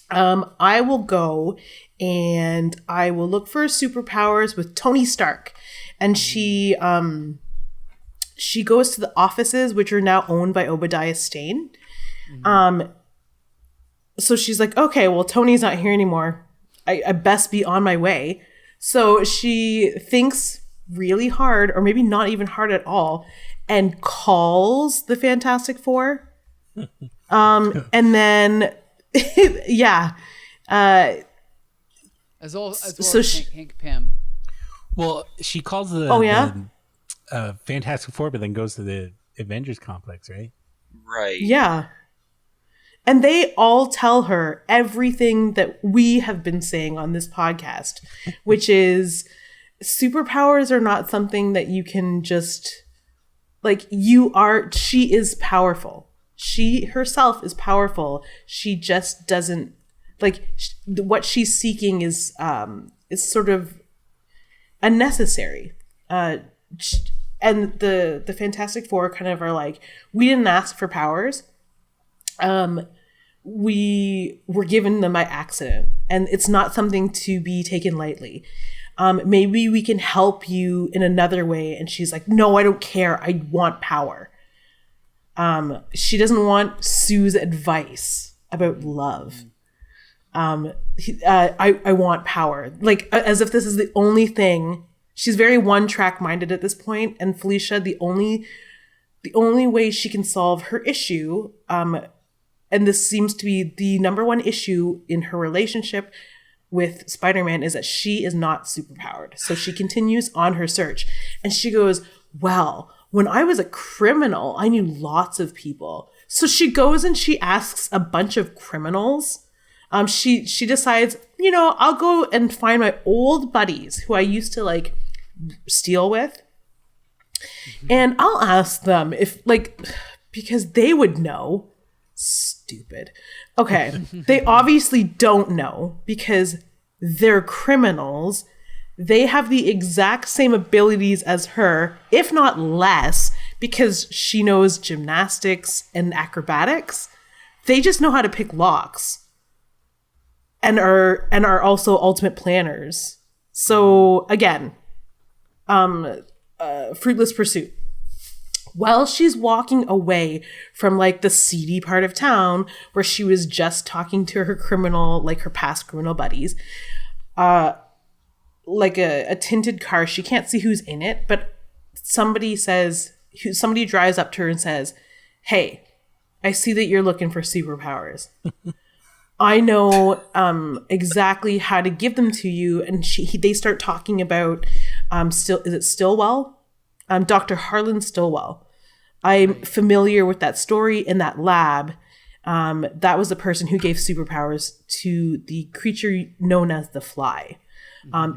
I will go and I will look for superpowers with Tony Stark. And she goes to the offices, which are now owned by Obadiah Stane. So she's like, okay, well, Tony's not here anymore. I best be on my way. So she thinks really hard, or maybe not even hard at all, and calls the Fantastic Four. And then, yeah. As well so as Hank Pym. Well, she calls the Fantastic Four, but then goes to the Avengers complex, right? Right. Yeah. And they all tell her everything that we have been saying on this podcast, which is superpowers are not something that you can just, like, she is powerful. She herself is powerful. She just doesn't, like, what she's seeking is sort of unnecessary. And the Fantastic Four kind of are like, we didn't ask for powers. We were given them by accident, and it's not something to be taken lightly. Maybe we can help you in another way. And she's like, no, I don't care. I want power. She doesn't want Sue's advice about love. I want power. Like, as if this is the only thing. She's very one-track minded at this point. And Felicia, the only way she can solve her issue, and this seems to be the number one issue in her relationship with Spider-Man, is that she is not superpowered. So she continues on her search. And she goes, well, when I was a criminal, I knew lots of people. So she goes and she asks a bunch of criminals. She decides, I'll go and find my old buddies who I used to, like, steal with. And I'll ask them if, like, because they would know. Stupid. Okay. They obviously don't know because they're criminals. They have the exact same abilities as her, if not less, because she knows gymnastics and acrobatics. They just know how to pick locks and are also ultimate planners. So again, fruitless pursuit. While she's walking away from, like, the seedy part of town where she was just talking to her her past criminal buddies, like a tinted car, she can't see who's in it, but somebody drives up to her and says, hey, I see that you're looking for superpowers. I know exactly how to give them to you. And they start talking about, is it Stillwell? Dr. Harlan Stillwell. I'm familiar with that story in that lab. That was the person who gave superpowers to the creature known as the Fly.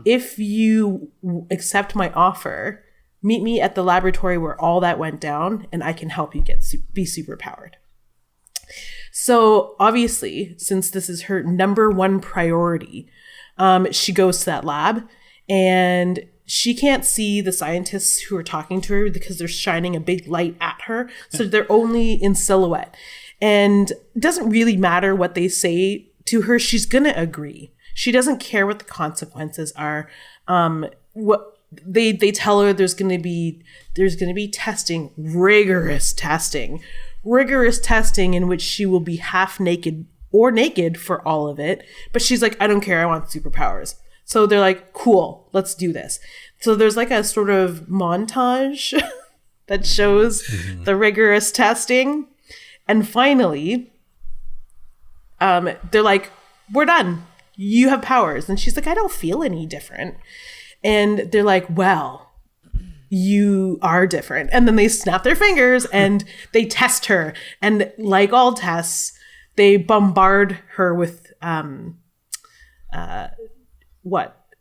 If you accept my offer, meet me at the laboratory where all that went down, and I can help you be superpowered. So obviously, since this is her number one priority, she goes to that lab, and she can't see the scientists who are talking to her because they're shining a big light at her. So they're only in silhouette. And it doesn't really matter what they say to her. She's going to agree. She doesn't care what the consequences are. What they tell her there's going to be testing, rigorous testing in which she will be half naked or naked for all of it. But she's like, I don't care. I want superpowers. So they're like, cool, let's do this. So there's like a sort of montage that shows the rigorous testing. And finally, they're like, we're done. You have powers. And she's like, I don't feel any different. And they're like, well, you are different. And then they snap their fingers and they test her. And like all tests, they bombard her with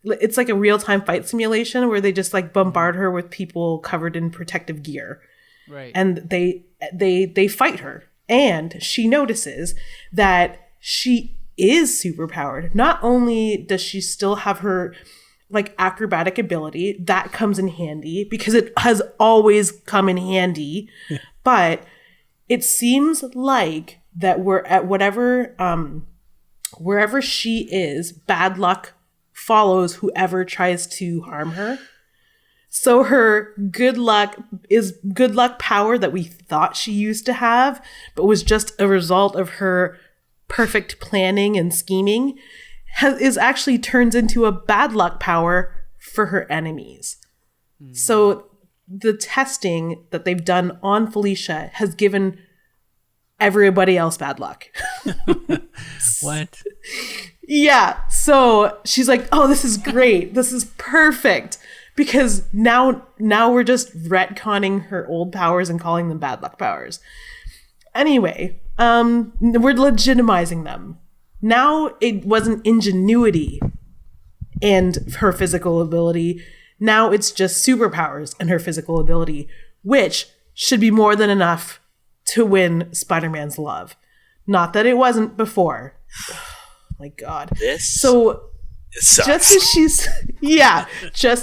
it's like a real-time fight simulation where they just like bombard her with people covered in protective gear. Right. And they fight her. And she notices that she is superpowered. Not only does she still have her like acrobatic ability, that comes in handy because it has always come in handy, but it seems like that we're at wherever she is, bad luck follows whoever tries to harm her. So her good luck power that we thought she used to have, but was just a result of her perfect planning and scheming, is actually turns into a bad luck power for her enemies. So the testing that they've done on Felicia has given everybody else bad luck. What? Yeah. So she's like, oh, this is great. This is perfect. Because now we're just retconning her old powers and calling them bad luck powers. Anyway, we're legitimizing them. Now it wasn't ingenuity and her physical ability. Now it's just superpowers and her physical ability, which should be more than enough to win Spider-Man's love. Not that it wasn't before. Oh, my God. Just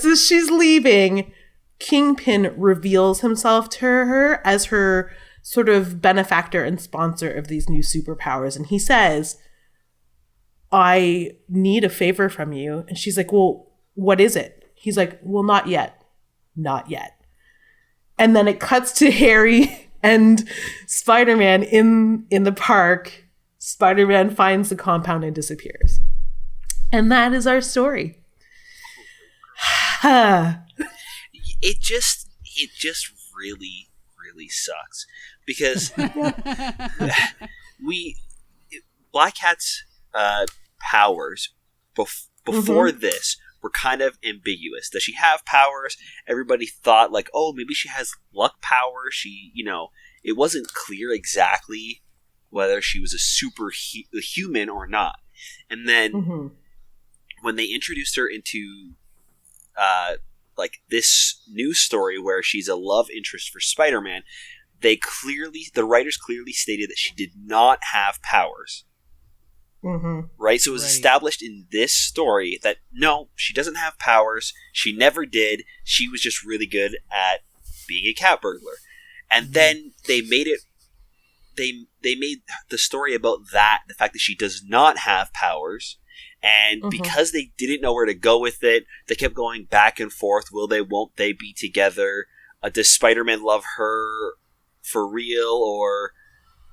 as she's leaving, Kingpin reveals himself to her as her sort of benefactor and sponsor of these new superpowers. And he says, I need a favor from you. And she's like, well, what is it? He's like, well, not yet. Not yet. And then it cuts to Harry and Spider-Man in the park. Spider-Man finds the compound and disappears. And that is our story. It just really, really sucks because Black Cat's powers before this were kind of ambiguous. Does she have powers? Everybody thought like, oh, maybe she has luck powers. She, it wasn't clear exactly whether she was a human or not. And then when they introduced her into this new story where she's a love interest for Spider-Man, the writers clearly stated that she did not have powers. Right? So it was established in this story that no, she doesn't have powers. She never did. She was just really good at being a cat burglar. And then they made it. They made the story about that, the fact that she does not have powers. And because they didn't know where to go with it, they kept going back and forth. Will they, won't they be together? Does Spider-Man love her for real? Or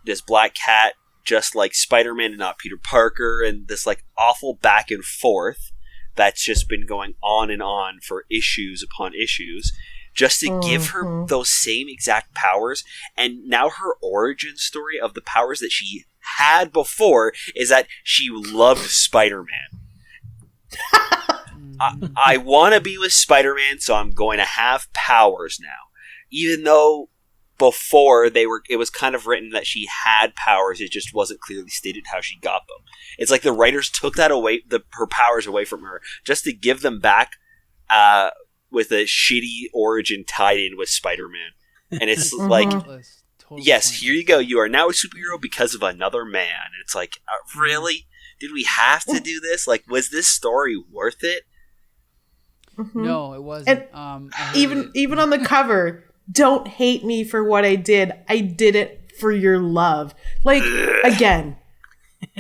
does Black Cat just like Spider-Man and not Peter Parker? And this like awful back and forth that's just been going on and on for issues upon issues. Just to give her those same exact powers. And now her origin story of the powers that she had before is that she loved Spider-Man. I want to be with Spider-Man, so I'm going to have powers now. Even though before it was kind of written that she had powers, it just wasn't clearly stated how she got them. It's like the writers took that away, her powers away from her, just to give them back with a shitty origin tied in with Spider-Man. And it's like, yes, here you go. You are now a superhero because of another man. And it's like, really? Did we have to do this? Like, was this story worth it? No, it wasn't. And even on the cover, don't hate me for what I did. I did it for your love. Like, again,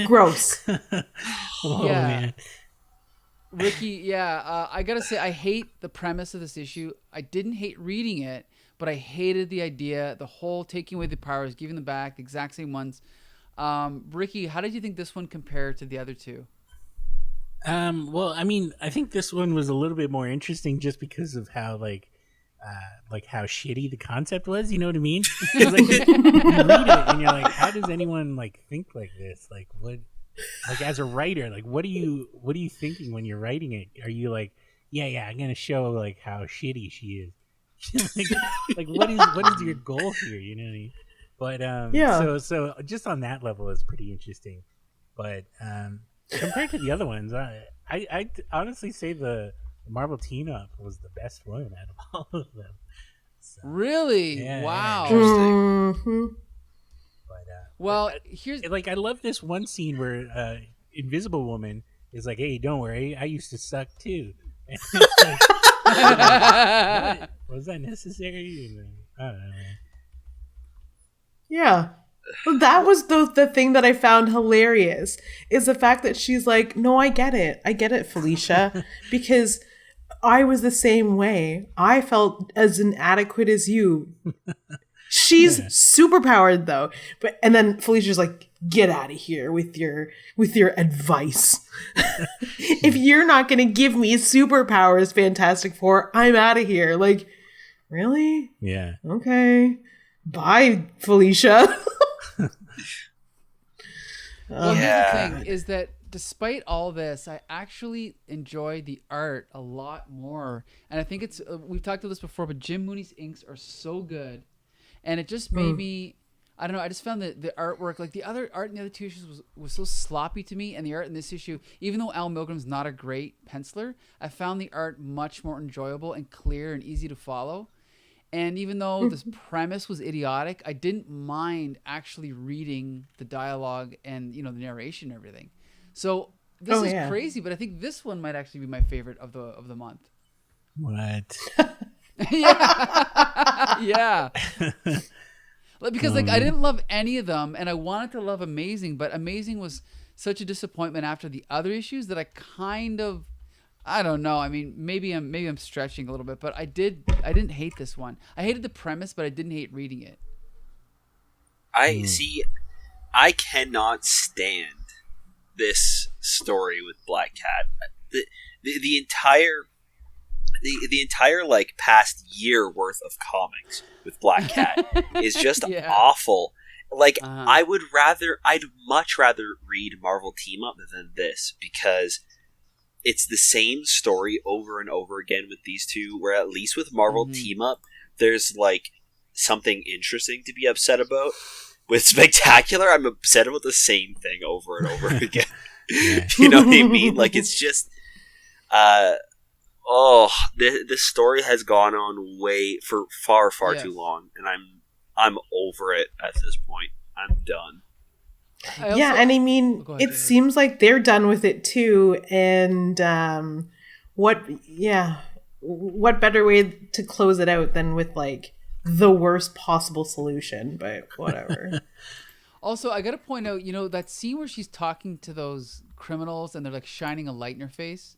gross. Man. Ricky, I gotta say, I hate the premise of this issue. I didn't hate reading it, but I hated the idea, the whole taking away the powers, giving them back, the exact same ones. Ricky, how did you think this one compared to the other two? Well, I mean, I think this one was a little bit more interesting just because of how how shitty the concept was. You know what I mean? You read it and you're like, how does anyone think like this? Like, what? Like, as a writer, what are you thinking when you're writing it? Are you like, yeah, I'm gonna show how shitty she is, like, what is your goal here? You know what I mean? But so just on that level, it's pretty interesting. But compared to the other ones, I honestly say the Marvel team up was the best one out of all of them. So, Really? yeah, Wow. Mm-hmm. But Well, here's like I love this one scene where Invisible Woman is like, "Hey, don't worry, I used to suck too." And it's like, what? Was that necessary? And, I don't know. Man. Yeah. Well, that was the thing that I found hilarious is the fact that she's like, no, I get it, Felicia, because I was the same way. I felt as inadequate as you. She's superpowered though, and then Felicia's like, get out of here with your advice. If you're not going to give me superpowers, Fantastic Four, I'm out of here. Like, really? Yeah. Okay. Bye, Felicia. Well, here's the thing: is that despite all this, I actually enjoy the art a lot more, and I think it's we've talked about this before, but Jim Mooney's inks are so good, and it just made me. I don't know. I just found that the artwork, like the other art in the other two issues, was so sloppy to me, and the art in this issue, even though Al Milgram's not a great penciler, I found the art much more enjoyable and clear and easy to follow. And even though this premise was idiotic, I didn't mind actually reading the dialogue and, you know, the narration and everything. So this is crazy, but I think this one might actually be my favorite of the month. What? Yeah. Because like I didn't love any of them, and I wanted to love Amazing, but Amazing was such a disappointment after the other issues that I kind of, I don't know. I mean, maybe I'm stretching a little bit, but I didn't hate this one. I hated the premise, but I didn't hate reading it. I cannot stand this story with Black Cat. The entire like past year worth of comics with Black Cat is just awful. Like I'd much rather read Marvel Team Up than this, because it's the same story over and over again with these two, where at least with Marvel Team Up, there's like something interesting to be upset about. With Spectacular, I'm upset about the same thing over and over again. You know what I mean? Like, it's just, this story has gone on way for far too long, and I'm over it at this point. I'm done. And I mean, it seems like they're done with it too. And what better way to close it out than with like the worst possible solution? But whatever. Also, I got to point out, you know, that scene where she's talking to those criminals and they're like shining a light in her face.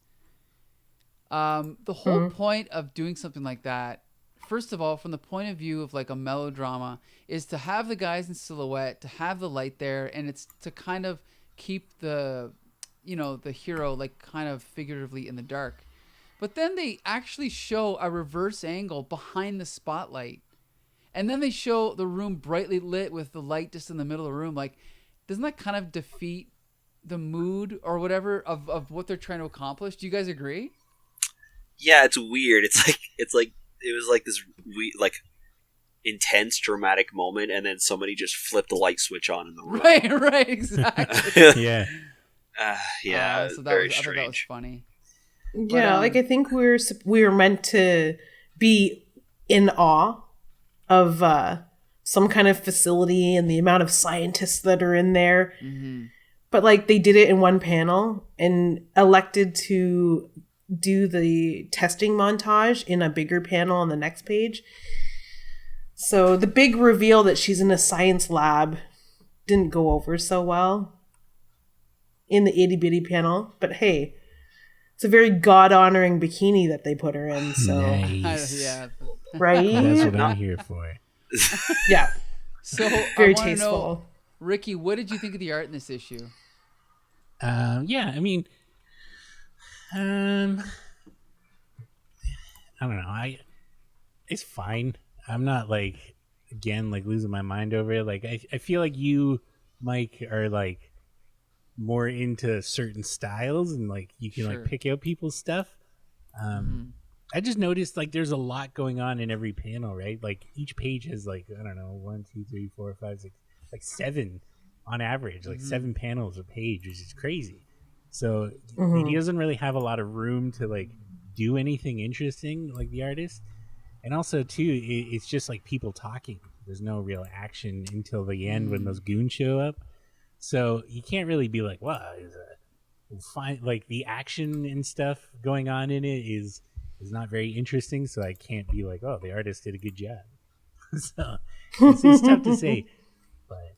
The whole point of doing something like that, first of all, from the point of view of like a melodrama, is to have the guys in silhouette, to have the light there, and it's to kind of keep the, you know, the hero like kind of figuratively in the dark. But then they actually show a reverse angle behind the spotlight, and then they show the room brightly lit with the light just in the middle of the room. Like, doesn't that kind of defeat the mood or whatever of what they're trying to accomplish? Do you guys agree? Yeah, it's weird. It's like it was like this intense dramatic moment, and then somebody just flipped the light switch on in the room. Right, exactly. Yeah. So very I thought that was strange. funny. Yeah, But, like I think we were meant to be in awe of some kind of facility and the amount of scientists that are in there. Mm-hmm. But like they did it in one panel and elected to do the testing montage in a bigger panel on the next page. So the big reveal that she's in a science lab didn't go over so well in the itty bitty panel. But hey, it's a very God-honoring bikini that they put her in. So Nice. Yeah. right? That's what I'm here for. Yeah. So Very I wanna tasteful. know, Ricky, what did you think of the art in this issue? Yeah, I mean, I don't know. It's fine. I'm not like, again, like losing my mind over it. Like, I feel like you, Mike, are like more into certain styles and like you can like pick out people's stuff. I just noticed like there's a lot going on in every panel, right? Like each page has like, I don't know, 1, 2, 3, 4, 5, 6, like 7 on average, like 7 panels a page, which is crazy. So he doesn't really have a lot of room to like do anything interesting, like the artist. And also too, it's just like people talking. There's no real action until the end when those goons show up. So you can't really be like, wow, fine. Like the action and stuff going on in it is not very interesting. So I can't be like, oh, the artist did a good job. So it's tough to say, but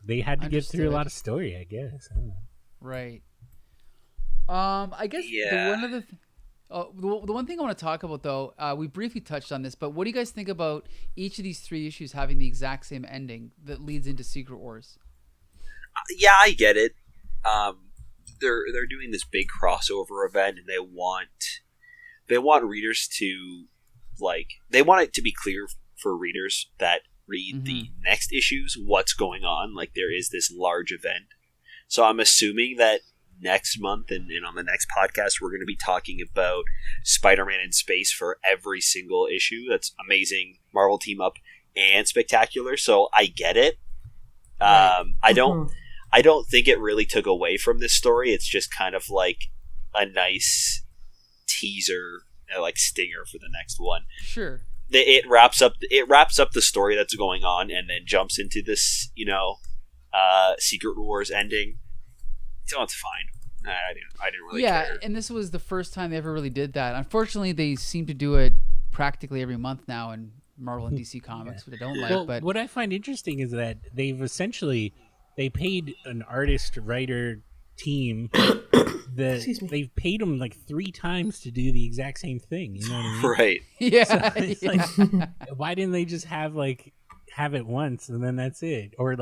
they had to get through a lot of story, I guess. I don't know. Right. I guess the one thing I want to talk about, though, we briefly touched on this, but what do you guys think about each of these 3 issues having the exact same ending that leads into Secret Wars? Yeah, I get it. They're doing this big crossover event, and they want readers to they want it to be clear for readers that read the next issues what's going on. Like there is this large event, so I'm assuming that next month and on the next podcast we're going to be talking about Spider-Man in space for every single issue. That's amazing, Marvel team up and spectacular. So I get it. I don't think it really took away from this story. It's just kind of like a nice teaser, like stinger for the next one. Sure. It wraps up the story that's going on and then jumps into this, Secret Wars ending. So it's fine. I didn't really care. Yeah, and this was the first time they ever really did that. Unfortunately, they seem to do it practically every month now in Marvel and DC Comics, which I don't like. Well, but what I find interesting is that they paid an artist-writer team they've paid them like 3 times to do the exact same thing. You know what I mean? Right. Yeah. So like, why didn't they just have it once and then that's it? Or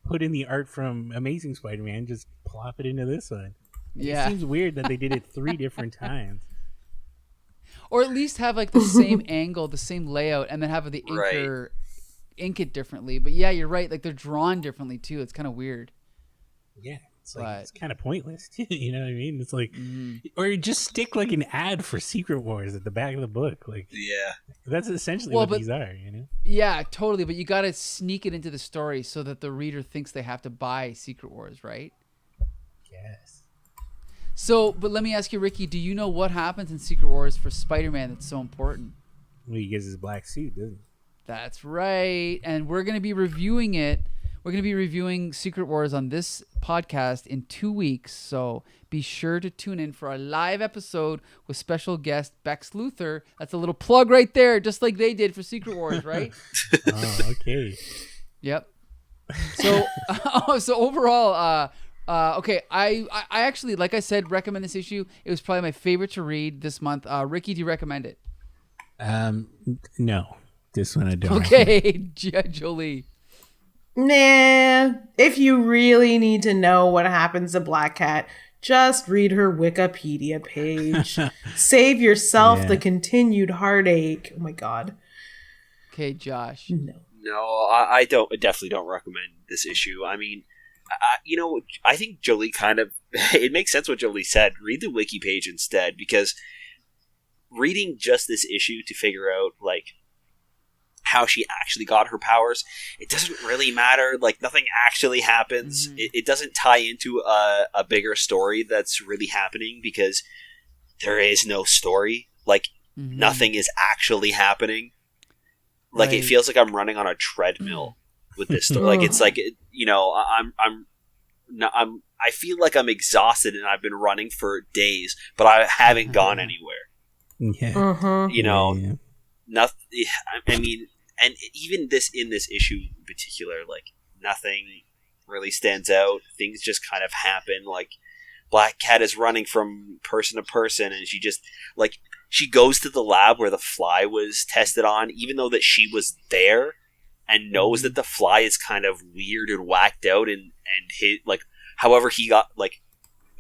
put in the art from Amazing Spider-Man, just plop it into this one. Yeah. It seems weird that they did it 3 different times. Or at least have like the same angle, the same layout, and then have the inker ink it differently. But yeah, you're right. Like they're drawn differently too. It's kind of weird. Yeah. It's kind of pointless too. You know what I mean? It's like, or just stick like an ad for Secret Wars at the back of the book. Like, yeah, that's essentially what these are. Yeah, totally. But you got to sneak it into the story so that the reader thinks they have to buy Secret Wars, right? Yes. So, but let me ask you, Ricky, do you know what happens in Secret Wars for Spider-Man that's so important? Well, he gets his black suit, doesn't he? That's right. And we're going to be reviewing it. We're going to be reviewing Secret Wars on this podcast in 2 weeks. So be sure to tune in for our live episode with special guest Bex Luthor. That's a little plug right there, just like they did for Secret Wars, right? Oh, okay. Yep. So, overall, okay, I actually, like I said, recommend this issue. It was probably my favorite to read this month. Ricky, do you recommend it? No. This one I don't. Okay, Jolie. Nah. If you really need to know what happens to Black Cat, just read her Wikipedia page. Save yourself the continued heartache. Oh my God. Okay, Josh. No, I definitely don't recommend this issue. I mean, I think Jolie it makes sense what Jolie said. Read the wiki page instead, because reading just this issue to figure out, how she actually got her powers, it doesn't really matter. Nothing actually happens. It doesn't tie into a bigger story that's really happening, because there is no story. Nothing is actually happening. It feels like I'm running on a treadmill with this story. It's I feel like I'm exhausted and I've been running for days, but I haven't gone anywhere. Yeah. Nothing. I mean, and even in this issue in particular, nothing really stands out. Things just kind of happen. Black Cat is running from person to person, and she just she goes to the lab where the fly was tested on, even though that she was there and knows that the fly is kind of weird and whacked out, and hit however he got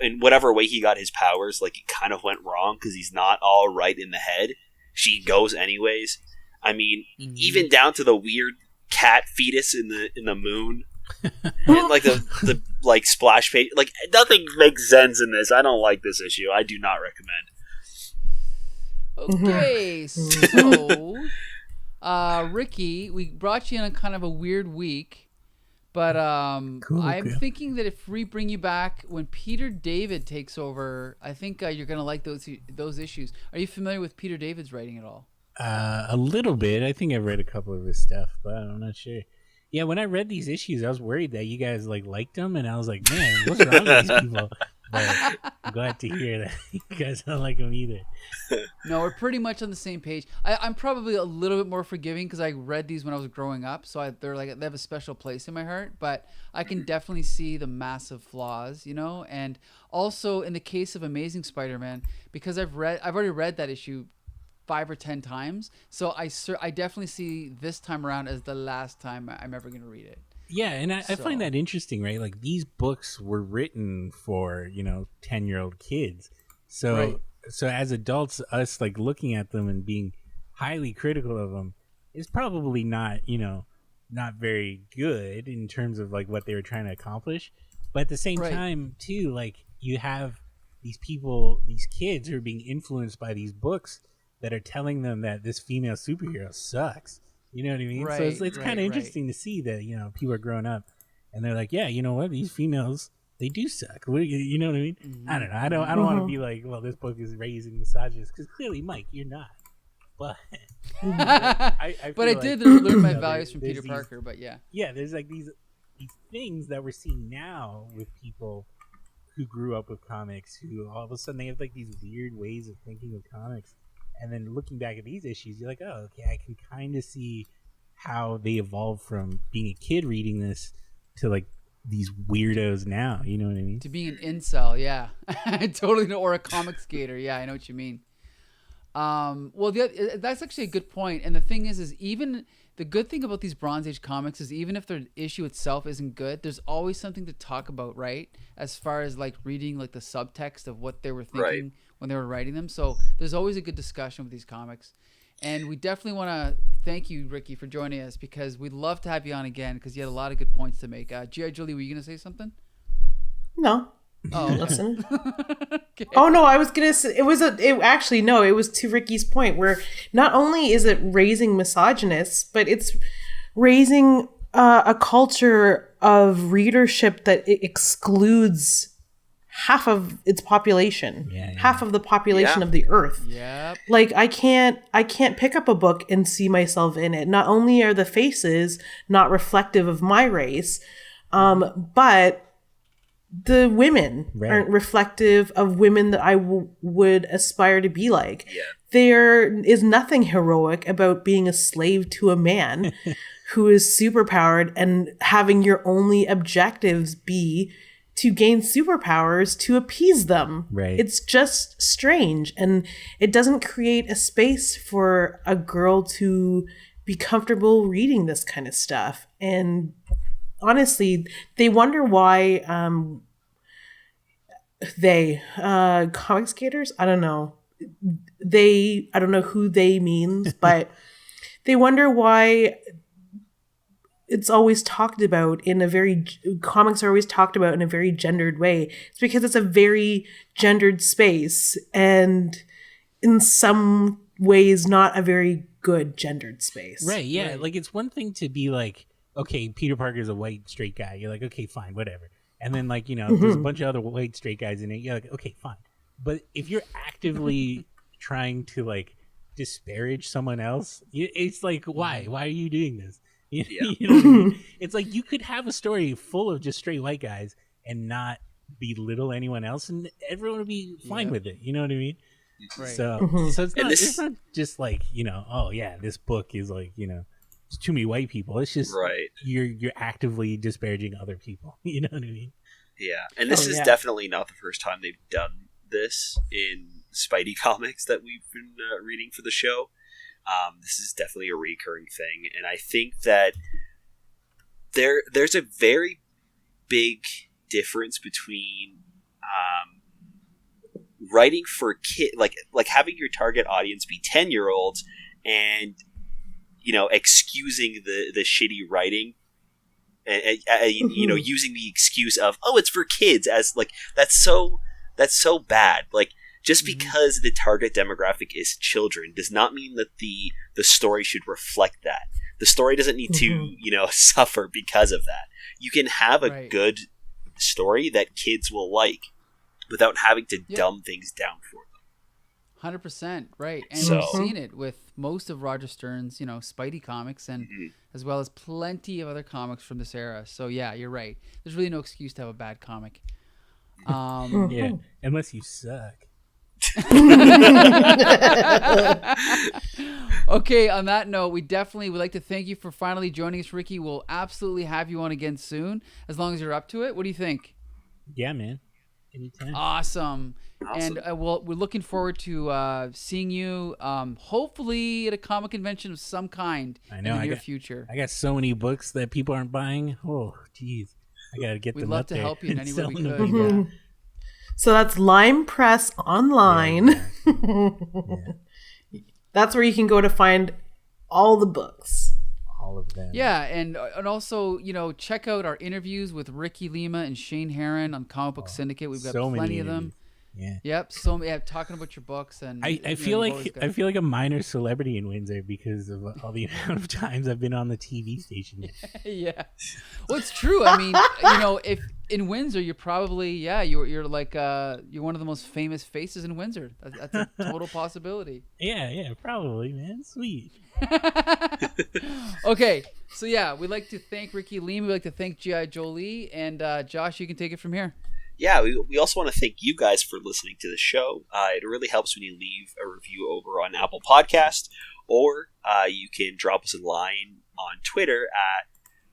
in whatever way he got his powers, it kind of went wrong because he's not all right in the head. She goes anyways. I mean, even down to the weird cat fetus in the moon, and the splash page. Nothing makes sense in this. I don't like this issue. I do not recommend. Okay, so Ricky, we brought you in a kind of a weird week, but Cool. I'm thinking that if we bring you back when Peter David takes over, I think you're gonna like those issues. Are you familiar with Peter David's writing at all? A little bit. I think I've read a couple of his stuff, but I'm not sure. Yeah, when I read these issues, I was worried that you guys liked them, and I was like, man, what's wrong with these people? But I'm glad to hear that you guys don't like them either. No, we're pretty much on the same page. I'm probably a little bit more forgiving because I read these when I was growing up, so they have a special place in my heart. But I can definitely see the massive flaws, And also in the case of Amazing Spider-Man, because I've already read that issue 5 or 10 times, so I definitely see this time around as the last time I'm ever going to read it. Yeah, and I find that interesting, right? Like, these books were written for 10-year-old kids, so Right. So as adults, us looking at them and being highly critical of them is probably not not very good in terms of what they were trying to accomplish. But at the same Right. time, too, you have these people, these kids who are being influenced by these books that are telling them that this female superhero sucks. You know what I mean? So it's Right, kind of interesting to see that people are growing up and they're like, yeah, you know what? These females, they do suck. You know what I mean? Mm-hmm. I don't know. I don't want to be like, well, this book is raising misogynist, because clearly, Mike, you're not. But I But I feel did like, learn my there- values from there's Peter these- Parker. But yeah. Yeah, there's these things that we're seeing now with people who grew up with comics, who all of a sudden they have these weird ways of thinking of comics. And then looking back at these issues, you're like, oh, okay, I can kind of see how they evolved from being a kid reading this to these weirdos now. You know what I mean? To being an incel, yeah. I totally know. Or a comic skater, yeah, I know what you mean. Well, that's actually a good point. And the thing is even the good thing about these Bronze Age comics is even if their issue itself isn't good, there's always something to talk about, right? As far as reading the subtext of what they were thinking Right. when they were writing them. So there's always a good discussion with these comics. And we definitely want to thank you, Ricky, for joining us, because we'd love to have you on again because you had a lot of good points to make. G.I. Julie, were you going to say something? No. Oh, Listen. okay. Oh no, I was gonna say it was to Ricky's point, where not only is it raising misogynists, but it's raising a culture of readership that excludes half of its population, half of the population of the earth. Yep. I can't pick up a book and see myself in it. Not only are the faces not reflective of my race, but the women aren't reflective of women that I would aspire to be like. Yeah. There is nothing heroic about being a slave to a man who is superpowered and having your only objectives be to gain superpowers to appease them. Right. It's just strange, and it doesn't create a space for a girl to be comfortable reading this kind of stuff. And honestly, they wonder why comic skaters, I don't know who they means, but they wonder why it's always talked about comics are always talked about in a very gendered way. It's because it's a very gendered space, and in some ways not a very good gendered space. Right, yeah. Right. It's one thing to be okay, Peter Parker's a white straight guy. You're like, okay, fine, whatever. And then there's a bunch of other white straight guys in it. You're like, okay, fine. But if you're actively trying to disparage someone else, it's why? Why are you doing this? You know what I mean? It's you could have a story full of just straight white guys and not belittle anyone else, and everyone would be fine with it. You know what I mean? Right. So it's not just oh yeah, this book is it's too many white people. It's just you're actively disparaging other people. You know what I mean? Yeah, and this is definitely not the first time they've done this in Spidey comics that we've been reading for the show. This is definitely a recurring thing, and I think that there's a very big difference between writing for kid, like having your target audience be 10-year-olds, and excusing the shitty writing, and using the excuse of it's for kids as that's so bad. just because the target demographic is children does not mean that the story should reflect that. The story doesn't need to, suffer because of that. You can have a good story that kids will like without having to dumb things down for them. 100%, right. And we've seen it with most of Roger Stern's, Spidey comics, and as well as plenty of other comics from this era. So yeah, you're right. There's really no excuse to have a bad comic. Yeah, unless you suck. Okay, on that note, we definitely would like to thank you for finally joining us, Ricky. We'll absolutely have you on again soon, as long as you're up to it. What do you think? Yeah, man. Anytime. Awesome. And we're looking forward to seeing you, hopefully at a comic convention of some kind in the near future. I got so many books that people aren't buying. Oh, geez. I got to get them up there. We'd love to help you in any way we could. Yeah. So that's Lime Press online. Yeah. That's where you can go to find all the books. All of them. Yeah, and also, check out our interviews with Ricky Lima and Shane Heron on Comic Book Syndicate. We've got so plenty of them. Yeah. Yep. So talking about your books, and I feel like a minor celebrity in Windsor because of all the amount of times I've been on the TV station. Yeah. Well, it's true. I mean, if in Windsor, you're probably you're like you're one of the most famous faces in Windsor. That's a total possibility. Yeah, probably, man. Sweet. Okay, so we'd like to thank Ricky Lima. We'd like to thank G.I. Jolie, and Josh, you can take it from here. Yeah, we also want to thank you guys for listening to the show. It really helps when you leave a review over on Apple Podcast, or you can drop us a line on Twitter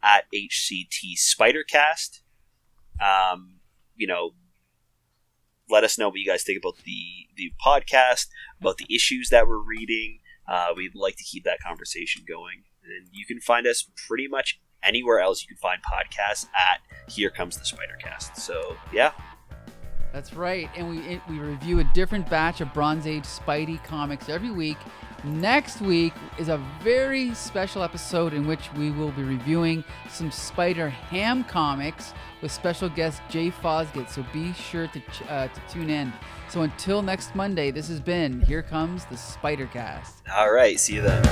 at HCT Spidercast. Let us know what you guys think about the podcast, about the issues that we're reading. We'd like to keep that conversation going. And you can find us pretty much anywhere else you can find podcasts at Here Comes the Spidercast. So, yeah. That's right. And we review a different batch of Bronze Age Spidey comics every week. Next week is a very special episode in which we will be reviewing some Spider-Ham comics with special guest Jay Fosgate. So be sure to tune in. So until next Monday, this has been Here Comes the Spidercast. All right. See you then.